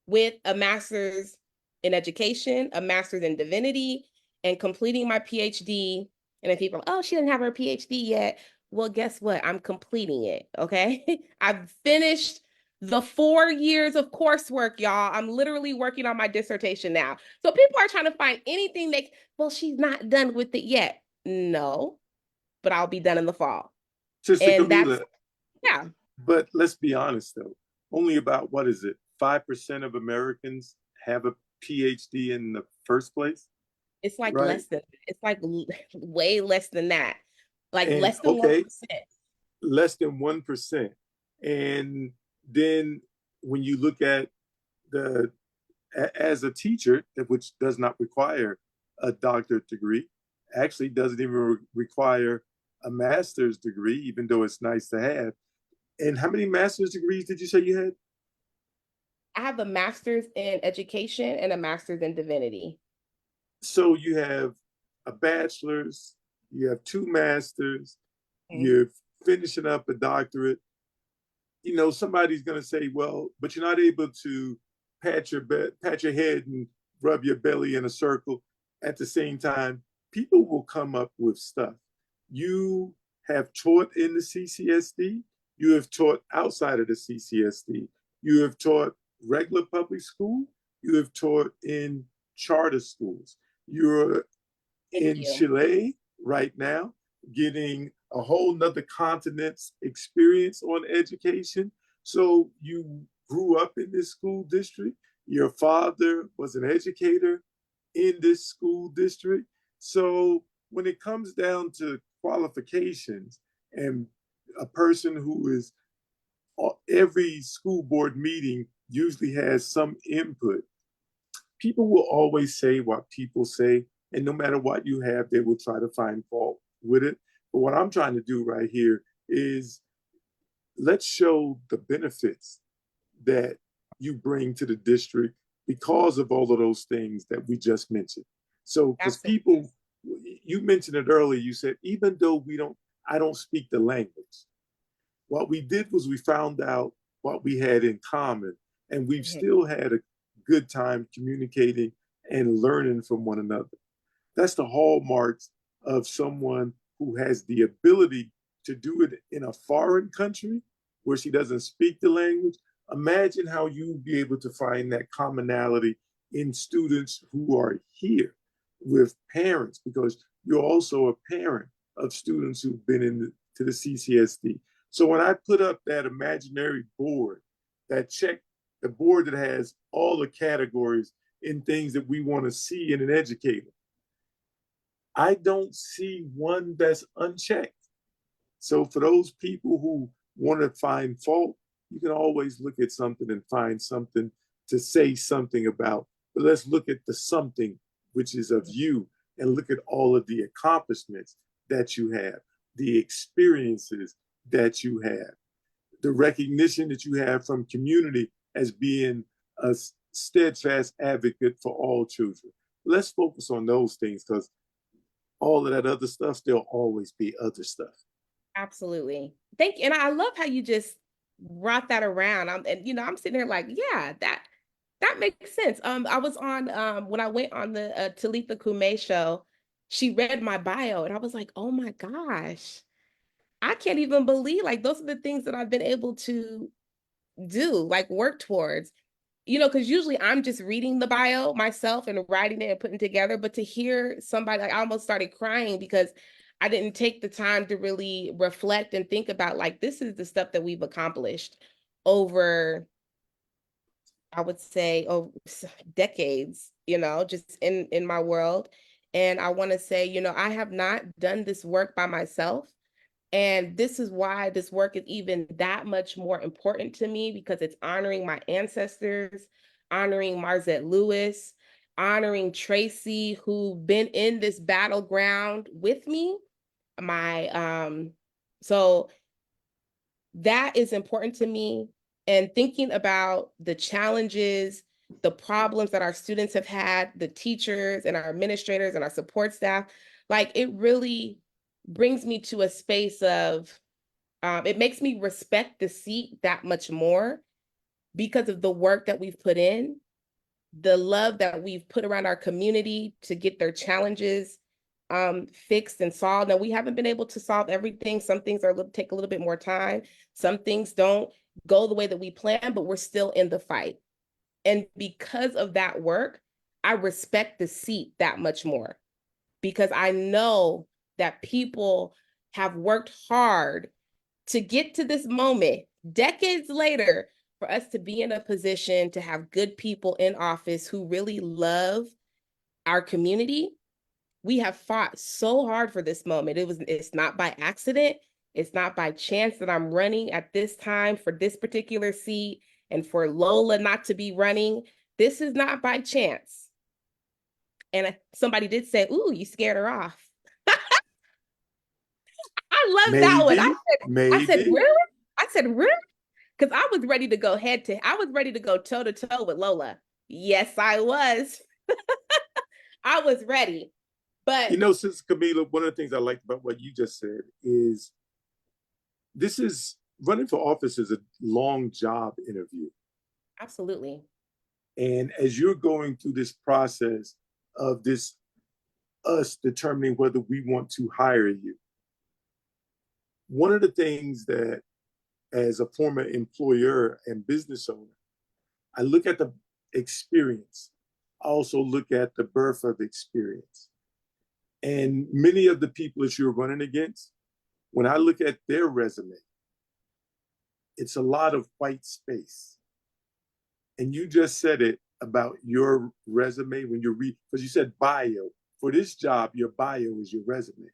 with a master's in education, a master's in divinity, and completing my PhD. And then people, oh, she didn't have her PhD yet. Well, guess what? I'm completing it. Okay. I've finished the 4 years of coursework, y'all. I'm literally working on my dissertation now. So people are trying to find anything well, she's not done with it yet. No, but I'll be done in the fall. Sister And that's, Kamilah, yeah, but let's be honest though, only about what is it, 5% of Americans have a PhD in the first place, it's like right? it's like way less than that, like And less than okay, 1%. less than 1%. And then when you look at the as a teacher, which does not require a doctorate degree, actually doesn't even require a master's degree, even though it's nice to have. And how many master's degrees did you say you had? I have a master's in education and a master's in divinity. So you have a bachelor's, you have two masters, Mhm. you're finishing up a doctorate. You know, somebody's going to say, well, but you're not able to pat your head and rub your belly in a circle at the same time. People will come up with stuff. You have taught in the CCSD, you have taught outside of the CCSD, you have taught regular public school, you have taught in charter schools. You're Thank in you. Chile right now, getting a whole nother continent's experience on education. So you grew up in this school district. Your father was an educator in this school district. So when it comes down to qualifications and a person who is every school board meeting usually has some input, people will always say what people say, and no matter what you have, they will try to find fault with it. But what I'm trying to do right here is let's show the benefits that you bring to the district because of all of those things that we just mentioned. So, because Absolutely. people, you mentioned it earlier, you said, even though I don't speak the language, What we did was we found out what we had in common, and we've Mhm. still had a good time communicating and learning from one another. That's the hallmarks of someone who has the ability to do it in a foreign country where she doesn't speak the language. Imagine how you'd be able to find that commonality in students who are here with parents, because you're also a parent of students who've been to the CCSD. So when I put up that imaginary board, that check, the board that has all the categories in things that we want to see in an educator, I don't see one that's unchecked. So for those people who want to find fault, you can always look at something and find something to say something about. But let's look at the something which is of you, and look at all of the accomplishments that you have, the experiences that you have, the recognition that you have from community as being a steadfast advocate for all children. Let's focus on those things, because all of that other stuff, there'll always be other stuff. Absolutely. Thank you. And I love how you just brought that around. And I'm sitting there like, yeah, that makes sense. I was on when I went on the Talitha Kume show, she read my bio and I was like, oh my gosh, I can't even believe like those are the things that I've been able to do, like work towards. Because usually I'm just reading the bio myself and writing it and putting it together. But to hear somebody, like I almost started crying because I didn't take the time to really reflect and think about like this is the stuff that we've accomplished over, I would say, oh, decades, just in my world. And I want to say, I have not done this work by myself. And this is why this work is even that much more important to me, because it's honoring my ancestors, honoring Marzette Lewis, honoring Tracy, who've been in this battleground with me. My so that is important to me. And thinking about the challenges, the problems that our students have had, the teachers and our administrators and our support staff, like it really brings me to a space of it makes me respect the seat that much more because of the work that we've put in, the love that we've put around our community to get their challenges fixed and solved. Now, we haven't been able to solve everything. Some things take a little bit more time. Some things don't go the way that we plan, but we're still in the fight. And because of that work, I respect the seat that much more, because I know that people have worked hard to get to this moment decades later for us to be in a position to have good people in office who really love our community. We have fought so hard for this moment. It's not by accident. It's not by chance that I'm running at this time for this particular seat and for Lola not to be running. This is not by chance. And somebody did say, "Ooh, you scared her off." I love that one. Maybe, I said, maybe. really? I said, really? Because I was ready to go I was ready to go toe to toe with Lola. Yes, I was. I was ready. But Since Kamilah, one of the things I liked about what you just said is this is running for office is a long job interview. absolutely. And as you're going through this process of this, us determining whether we want to hire you, one of the things that, as a former employer and business owner, I look at the experience. I also look at the birth of experience. And many of the people that you're running against, when I look at their resume, it's a lot of white space. And you just said it about your resume when you read, because you said bio. For this job, your bio is your resume.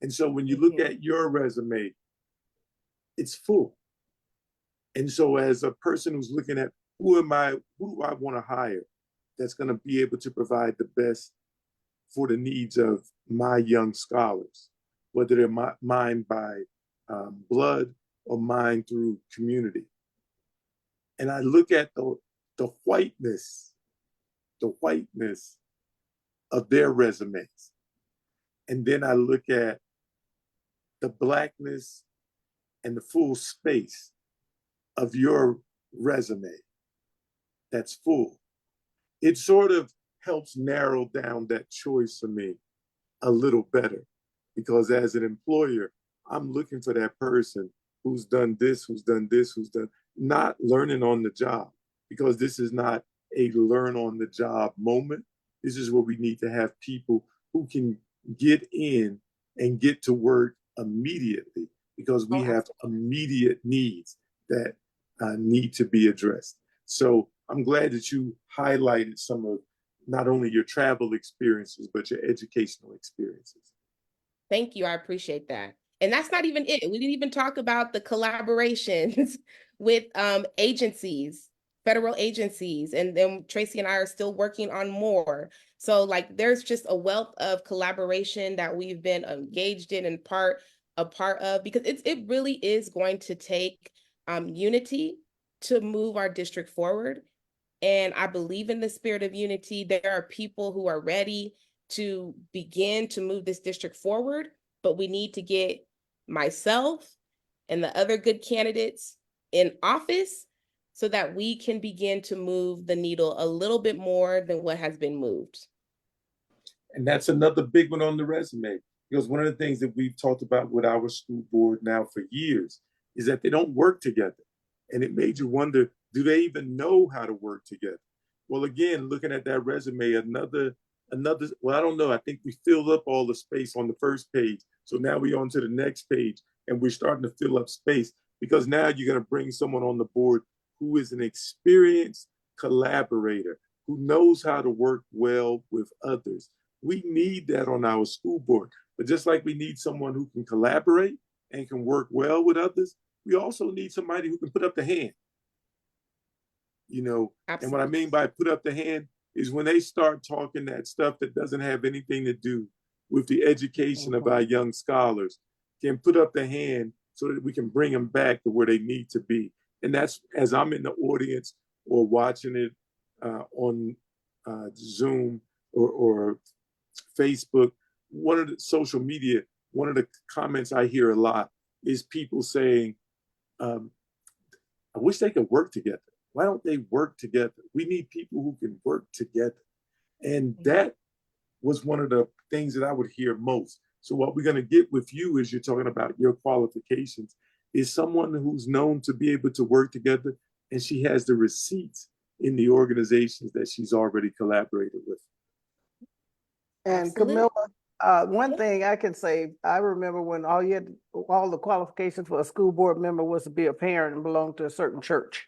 And so when you look Mhm. at your resume, it's full. And so as a person who's looking at who do I want to hire that's going to be able to provide the best for the needs of my young scholars, whether they're mine by blood or mine through community. And I look at the whiteness of their resumes. And then I look at the blackness and the full space of your resume that's full, it sort of helps narrow down that choice for me a little better. Because as an employer, I'm looking for that person who's done this, who's done this, who's done, not learning on the job, because this is not a learn on the job moment. This is where we need to have people who can get in and get to work immediately, because we Oh, have immediate needs that need to be addressed. So I'm glad that you highlighted some of not only your travel experiences, but your educational experiences. thank you. I appreciate that. And that's not even it. We didn't even talk about the collaborations with agencies, federal agencies, and then Tracy and I are still working on more. So like there's just a wealth of collaboration that we've been engaged in and a part of, because it really is going to take unity to move our district forward. And I believe in the spirit of unity. There are people who are ready to begin to move this district forward, but we need to get myself and the other good candidates in office so that we can begin to move the needle a little bit more than what has been moved. And that's another big one on the resume, because one of the things that we've talked about with our school board now for years is that they don't work together. And it made you wonder, do they even know how to work together? Well, again, looking at that resume, well, I don't know. I think we filled up all the space on the first page. So now we're on to the next page and we're starting to fill up space, because now you're going to bring someone on the board who is an experienced collaborator, who knows how to work well with others. We need that on our school board. But just like we need someone who can collaborate and can work well with others, we also need somebody who can put up the hand. And what I Absolutely. mean by put up the hand is when they start talking that stuff that doesn't have anything to do with the education of our young scholars, can put up the hand so that we can bring them back to where they need to be. And that's, as I'm in the audience or watching it on Zoom or Facebook, one of the social media, one of the comments I hear a lot is people saying, I wish they could work together. Why don't they work together? We need people who can work together. And that was one of the things that I would hear most. So what we're going to get with you, as you're talking about your qualifications, is someone who's known to be able to work together, and she has the receipts in the organizations that she's already collaborated with. And Absolutely. Kamilah, one thing I can say, I remember when all the qualifications for a school board member was to be a parent and belong to a certain church.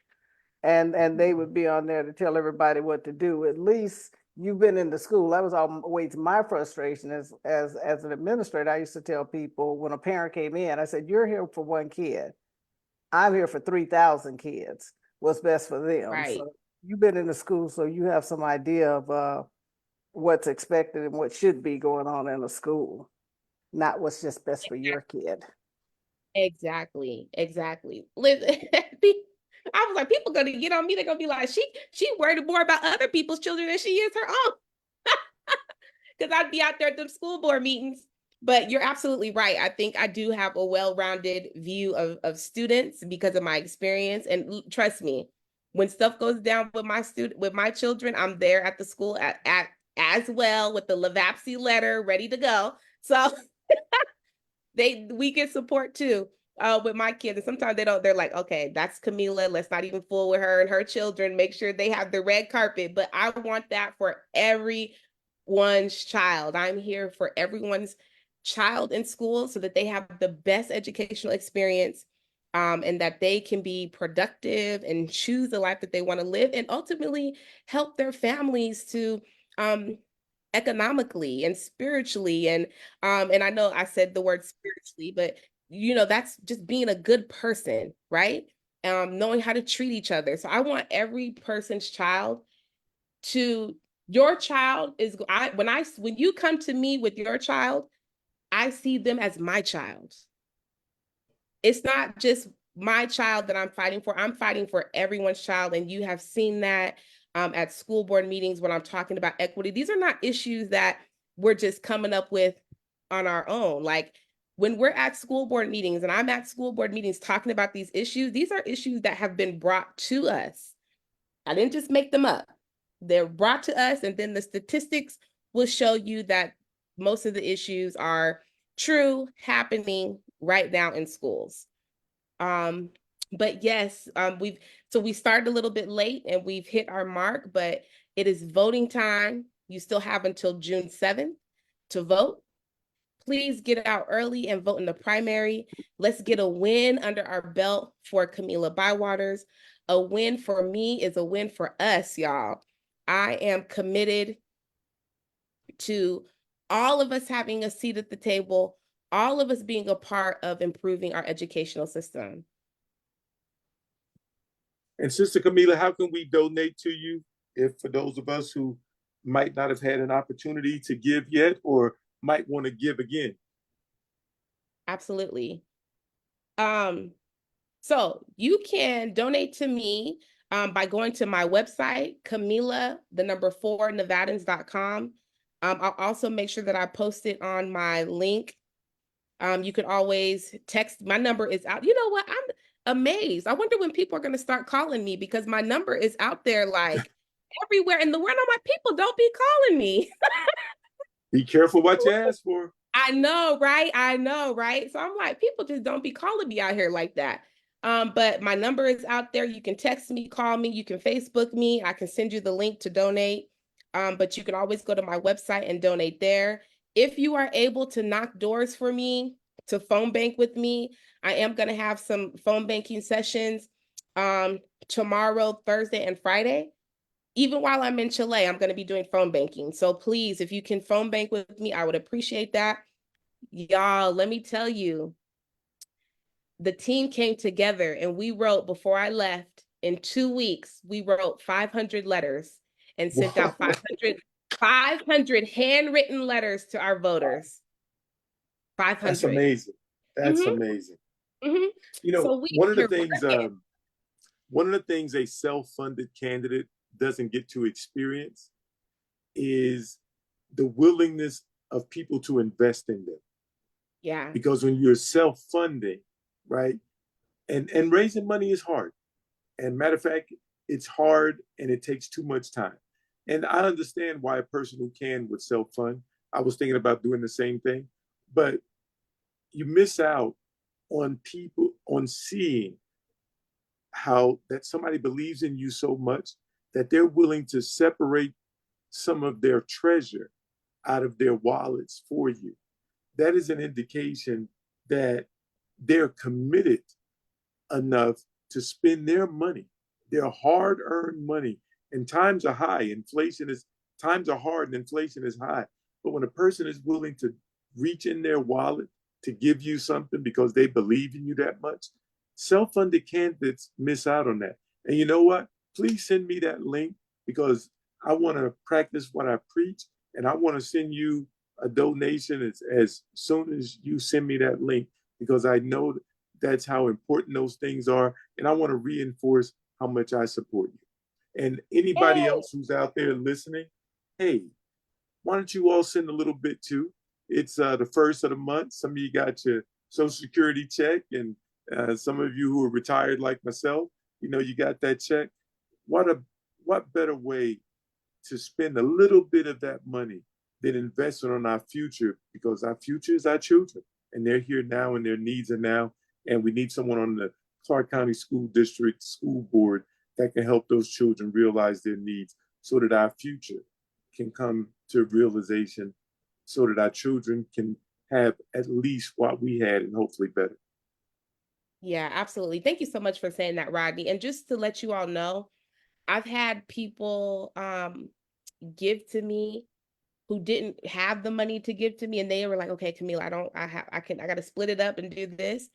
And they would be on there to tell everybody what to do. At least you've been in the school. That was always my frustration as an administrator. I used to tell people when a parent came in, I said, "You're here for one kid. I'm here for 3,000 kids. What's best for them?" Right. So you've been in the school, so you have some idea of what's expected and what should be going on in a school, not what's just best for your kid. Exactly. Exactly. Listen, I was like, people gonna get on me. They're gonna be like, she worried more about other people's children than she is her own. Because I'd be out there at the school board meetings. But you're absolutely right. I think I do have a well-rounded view of students because of my experience. And trust me, when stuff goes down with my children, I'm there at the school at as well with the Lavapsy letter ready to go. So we get support too with my kids. And sometimes they're like, okay, that's Kamilah. Let's not even fool with her and her children. Make sure they have the red carpet. But I want that for everyone's child. I'm here for everyone's child in school so that they have the best educational experience, and that they can be productive and choose the life that they want to live, and ultimately help their families to economically and spiritually. And I know I said the word spiritually, but that's just being a good person, right? Knowing how to treat each other. So I want every person's child to your child is when you come to me with your child, I see them as my child. It's not just my child that I'm fighting for. I'm fighting for everyone's child. And you have seen that at school board meetings when I'm talking about equity. These are not issues that we're just coming up with on our own. Like when we're at school board meetings and I'm at school board meetings talking about these are issues that have been brought to us. I didn't just make them up. They're brought to us, and then the statistics will show you that most of the issues are true, happening right now in schools. But yes, we started a little bit late and we've hit our mark, but it is voting time. You still have until June 7th to vote. Please get out early and vote in the primary. Let's get a win under our belt for Kamilah Bywaters. A win for me is a win for us, y'all. I am committed to all of us having a seat at the table, all of us being a part of improving our educational system. And Sister Kamilah, how can we donate to you if for those of us who might not have had an opportunity to give yet or might want to give again? Absolutely. So you can donate to me by going to my website, Kamilah, the number 4, Nevadans.com. I'll also make sure that I post it on my link. You can always text. My number is out. You know what? I'm amazed. I wonder when people are going to start calling me because my number is out there like everywhere in the world. I'm like, people don't be calling me. Be careful what you ask for. I know, right? I know, right? So I'm like, people just don't be calling me out here like that. But my number is out there. You can text me, call me, you can Facebook me. I can send you the link to donate. But you can always go to my website and donate there. If you are able to knock doors for me, to phone bank with me, I am going to have some phone banking sessions tomorrow, Thursday, and Friday. Even while I'm in Chile, I'm going to be doing phone banking. So please, if you can phone bank with me, I would appreciate that. Y'all, let me tell you, the team came together and we wrote, before I left, in 2 weeks, we wrote 500 letters and sent out 500 handwritten letters to our voters. 500. That's amazing. That's amazing. You know, So one of the things a self-funded candidate doesn't get to experience is the willingness of people to invest in them. Yeah. Because when you're self-funding, right, and raising money is hard. And matter of fact, it's hard and it takes too much time. And I understand why a person who can would self-fund. I was thinking about doing the same thing, but you miss out on people, on seeing how that somebody believes in you so much that they're willing to separate some of their treasure out of their wallets for you. That is an indication that they're committed enough to spend their money, their hard-earned money. And times are high. Times are hard and inflation is high. But when a person is willing to reach in their wallet to give you something because they believe in you that much, self-funded candidates miss out on that. And you know what? Please send me that link because I want to practice what I preach, and I want to send you a donation as soon as you send me that link, because I know that's how important those things are. And I want to reinforce how much I support you. And anybody else who's out there listening, hey, why don't you all send a little bit too? It's the first of the month. Some of you got your Social Security check, and some of you who are retired like myself, you know, you got that check. What better way to spend a little bit of that money than investing on our future, because our future is our children and they're here now and their needs are now. And we need someone on the Clark County School District School Board that can help those children realize their needs so that our future can come to realization, so that our children can have at least what we had and hopefully better. Yeah, absolutely. Thank you so much for saying that, Rodney. And just to let you all know, I've had people give to me who didn't have the money to give to me, and they were like, okay, Kamilah, I got to split it up and do this.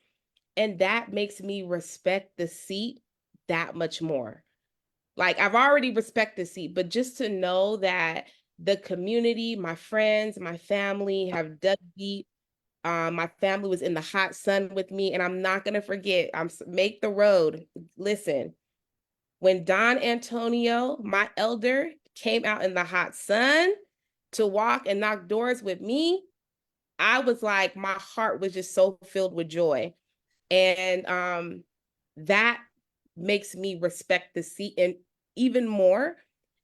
And that makes me respect the seat that much more. Like, I've already respected the seat, but just to know that the community, my friends, my family have dug deep. My family was in the hot sun with me, and I'm not gonna forget. Make the road. Listen, when Don Antonio, my elder, came out in the hot sun to walk and knock doors with me, I was like, my heart was just so filled with joy. And that makes me respect the seat and even more.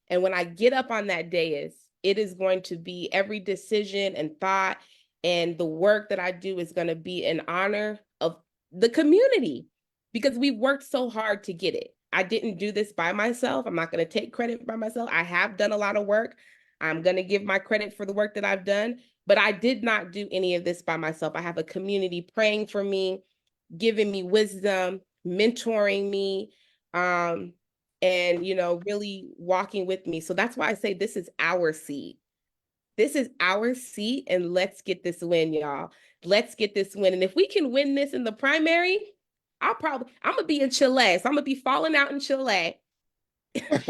And when I get up on that dais, it is going to be every decision and thought and the work that I do is going to be in honor of the community because we worked so hard to get it. I didn't do this by myself. I'm not going to take credit by myself. I have done a lot of work. I'm going to give my credit for the work that I've done, but I did not do any of this by myself. I have a community praying for me, giving me wisdom, mentoring me, and really walking with me. So that's why I say this is our seat. This is our seat, and let's get this win, y'all. Let's get this win. And if we can win this in the primary, I'm gonna be in Chile. So I'm gonna be falling out in Chile. I'm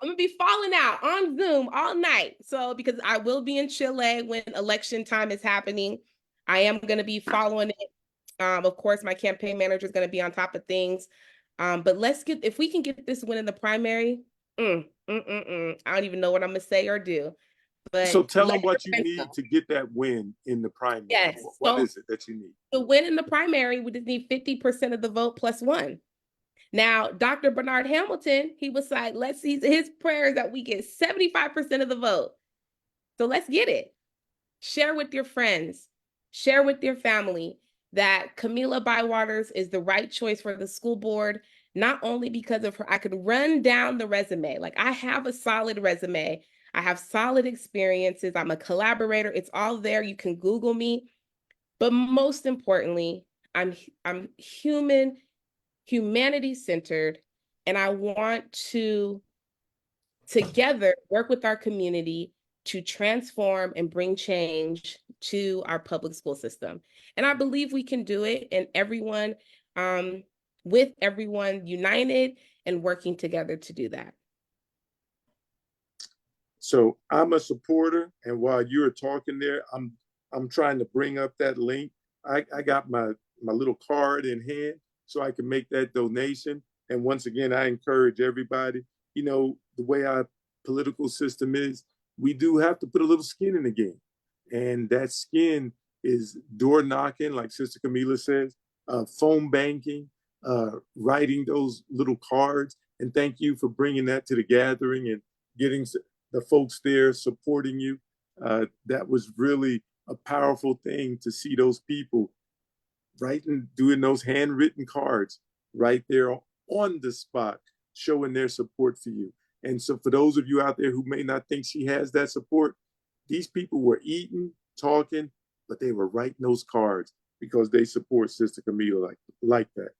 gonna be falling out on Zoom all night. So because I will be in Chile when election time is happening, I am gonna be following it. Of course, my campaign manager is gonna be on top of things. But if we can get this win in the primary, I don't even know what I'm gonna say or do. So But tell let them what your you friends need know. to get that win in the primary. Yes. What So is it that you need? to win in the primary, we just need 50% of the vote plus one. Now, Dr. Bernard Hamilton, he was like, let's see his prayers that we get 75% of the vote. So let's get it. Share with your friends, share with your family that Kamilah Bywaters is the right choice for the school board, not only because of her, I could run down the resume. Like I have a solid resume. I have solid experiences. I'm a collaborator. It's all there. You can Google me. But most importantly, I'm humanity centered, and I want to together work with our community to transform and bring change to our public school system. And I believe we can do it, and with everyone united and working together to do that. So I'm a supporter, and while you're talking there, I'm trying to bring up that link. I got my little card in hand so I can make that donation. And once again, I encourage everybody. The way our political system is, we do have to put a little skin in the game, and that skin is door knocking, like Sister Kamilah says, phone banking, writing those little cards. And thank you for bringing that to the gathering and getting the folks there supporting you. That was really a powerful thing to see those people doing those handwritten cards right there on the spot, showing their support for you. And so for those of you out there who may not think she has that support, these people were eating, talking, but they were writing those cards because they support Sister Kamilah like that.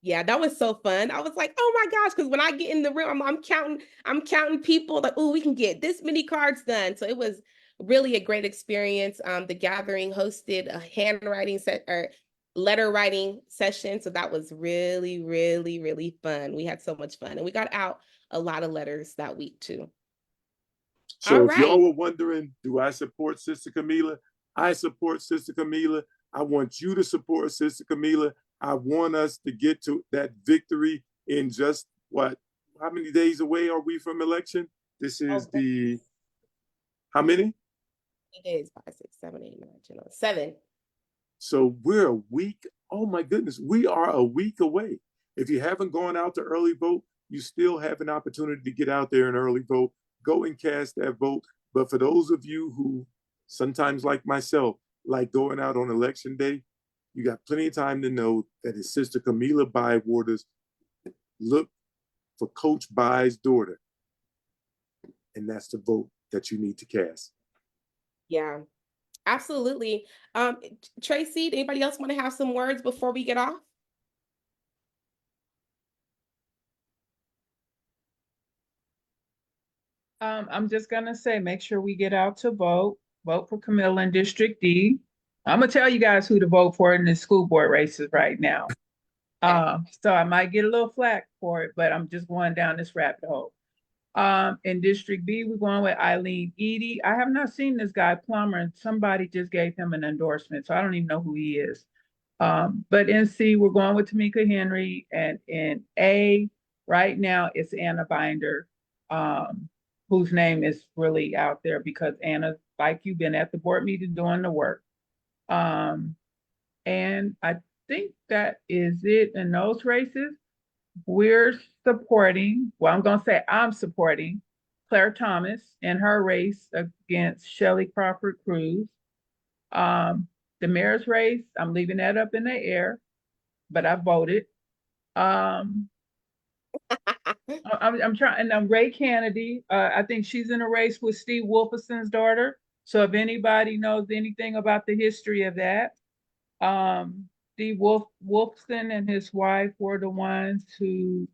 Yeah, that was so fun. I was like, oh my gosh, because when I get in the room, I'm counting people like, oh, we can get this many cards done. So it was really a great experience. The gathering hosted a handwriting set or letter writing session. So that was really, really, really fun. We had so much fun. And we got out a lot of letters that week too. All So if right. y'all were wondering, do I support Sister Kamilah? I support Sister Kamilah. I want you to support Sister Kamilah. I want us to get to that victory in just what? How many days away are we from election? This is the, how many? 8 days, 5, 6, 7, 8, 9, 10, 11, 7. So we're a week. Oh my goodness, we are a week away. If you haven't gone out to early vote, you still have an opportunity to get out there and early vote. Go and cast that vote. But for those of you who sometimes, like myself, like going out on election day, you got plenty of time to know that his sister Kamilah Bywaters look for Coach By's daughter. And that's the vote that you need to cast. Yeah, absolutely. Tracy, anybody else want to have some words before we get off? I'm just gonna say, make sure we get out to vote. Vote for Kamilah in District D. I'm gonna tell you guys who to vote for in the school board races right now. So I might get a little flack for it, but I'm just going down this rabbit hole. In District B, we're going with Eileen Edie. I have not seen this guy Plummer, and somebody just gave him an endorsement, so I don't even know who he is. But in C, we're going with Tamika Henry, and in A, right now it's Anna Binder, whose name is really out there because Anna like you've been at the board meeting doing the work. And I think that is it in those races. We're supporting, well, I'm going to say I'm supporting Claire Thomas in her race against Shelley Crawford Cruz. The mayor's race, I'm leaving that up in the air, but I voted. I'm trying, and Ray Kennedy, I think she's in a race with Steve Wolfson's daughter. So if anybody knows anything about the history of that, Steve Wolfson and his wife were the ones who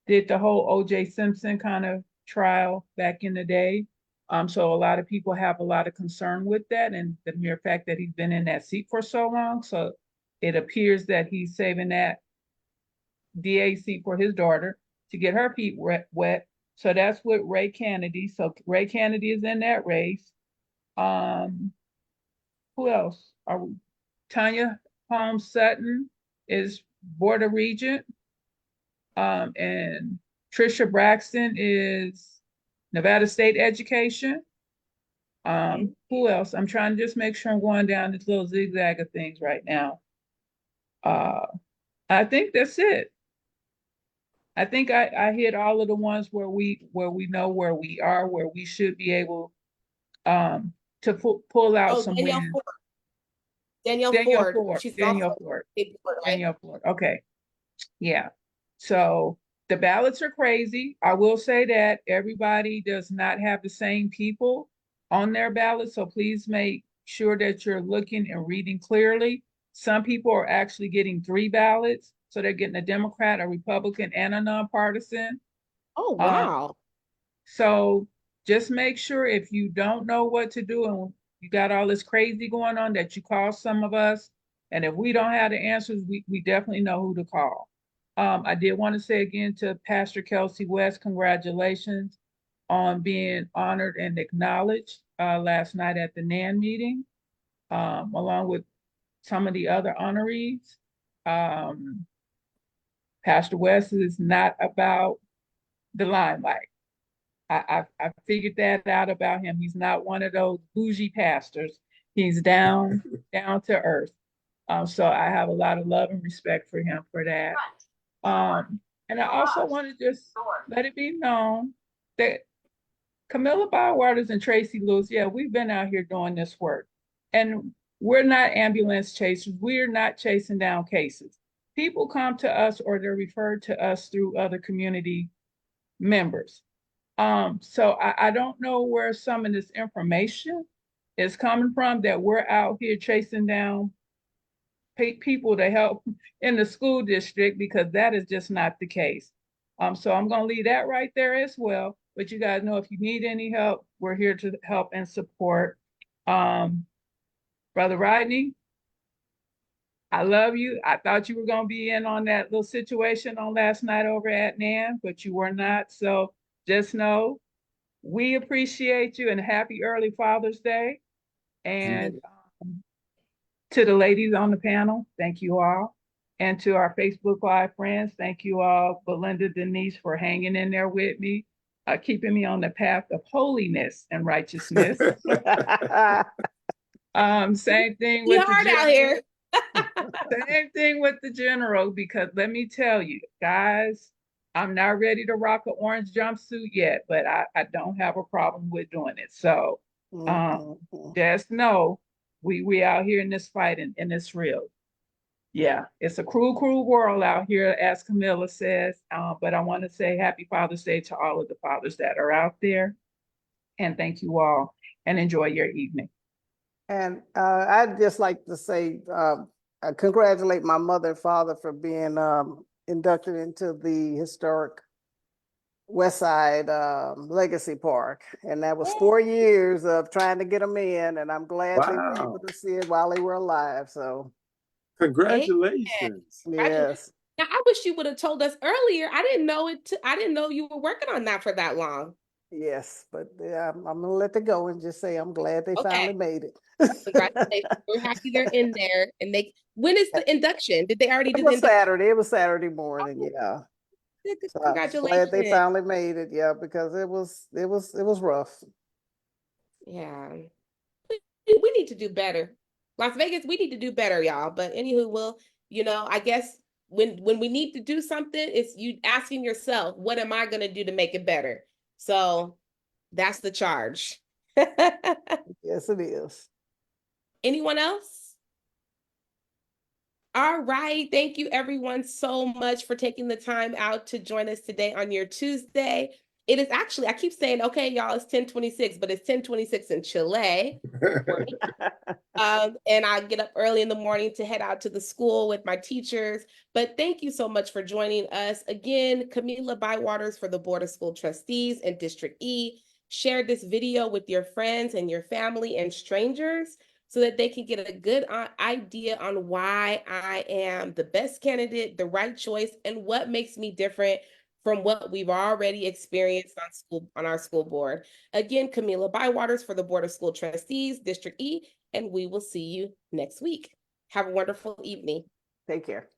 did the whole O.J. Simpson kind of trial back in the day. So a lot of people have a lot of concern with that and the mere fact that he's been in that seat for so long. So it appears that he's saving that DA seat for his daughter to get her feet wet. So that's with Ray Kennedy. So Ray Kennedy is in that race. Who else? Tanya Holmes Sutton is Board of Regent. And Trisha Braxton is Nevada State Education. Who else? I'm trying to just make sure I'm going down this little zigzag of things right now. I think that's it. I think I hit all of the ones where we know where we are, where we should be able to pull out some Danielle wins. Ford. Danielle Ford. She's Danielle also Ford. a board, right? Danielle Ford. Okay. Yeah. So the ballots are crazy. I will say that everybody does not have the same people on their ballot. So please make sure that you're looking and reading clearly. Some people are actually getting 3 ballots. So they're getting a Democrat, a Republican, and a nonpartisan. Oh, wow. So just make sure if you don't know what to do and you got all this crazy going on that you call some of us. And if we don't have the answers, we definitely know who to call. I did want to say again to Pastor Kelsey West, congratulations on being honored and acknowledged last night at the NAN meeting, along with some of the other honorees. Pastor West is not about the limelight. I figured that out about him. He's not one of those bougie pastors. He's down to earth. So I have a lot of love and respect for him for that. And I also want to just let it be known that Kamilah Bywaters and Tracy Lewis, yeah, we've been out here doing this work. And we're not ambulance chasers. We're not chasing down cases. People come to us or they're referred to us through other community members. So I don't know where some of this information is coming from that we're out here chasing down people to help in the school district, because that is just not the case. So I'm going to leave that right there as well. But you guys know if you need any help, we're here to help and support. Brother Rodney, I love you. I thought you were going to be in on that little situation on last night over at NAN, but you were not. So just know we appreciate you and happy early Father's Day. And to the ladies on the panel, thank you all. And to our Facebook Live friends, thank you all, Belinda, Denise, for hanging in there with me, keeping me on the path of holiness and righteousness. Same thing with hard out here. Same thing with the general, because let me tell you, guys, I'm not ready to rock an orange jumpsuit yet, but I don't have a problem with doing it. So just know we out here in this fight and it's real. Yeah, it's a cruel world out here, as Kamilah says. But I want to say happy Father's Day to all of the fathers that are out there. And thank you all and enjoy your evening. And I'd just like to say, congratulate my mother and father for being inducted into the historic West Side Legacy Park. And that was 4 years of trying to get them in, and I'm glad they were able to see it while they were alive. So congratulations. yes. Now, I wish you would have told us earlier. I didn't know I didn't know you were working on that for that long. Yes, but I'm gonna let it go and just say I'm glad they finally made it. Congratulations. We're happy they're in there. And when is the induction? Did they already do the induction? Saturday. It was Saturday morning, yeah. So I'm Congratulations. glad they finally made it, yeah, because it was rough. Yeah. We need to do better. Las Vegas, we need to do better, y'all. But anywho, I guess when we need to do something, it's you asking yourself, what am I gonna do to make it better? So that's the charge. Yes, it is. Anyone else? All right. Thank you, everyone, so much for taking the time out to join us today on your Tuesday. It is actually, I keep saying, okay, y'all, it's 10:26, but it's 10:26 in Chile. And I get up early in the morning to head out to the school with my teachers. But thank you so much for joining us. Again, Kamilah Bywaters for the Board of School Trustees in District E. Share this video with your friends and your family and strangers so that they can get a good idea on why I am the best candidate, the right choice, and what makes me different from what we've already experienced on our school board. Again, Kamilah Bywaters for the Board of School Trustees, District E, and we will see you next week. Have a wonderful evening. Take care.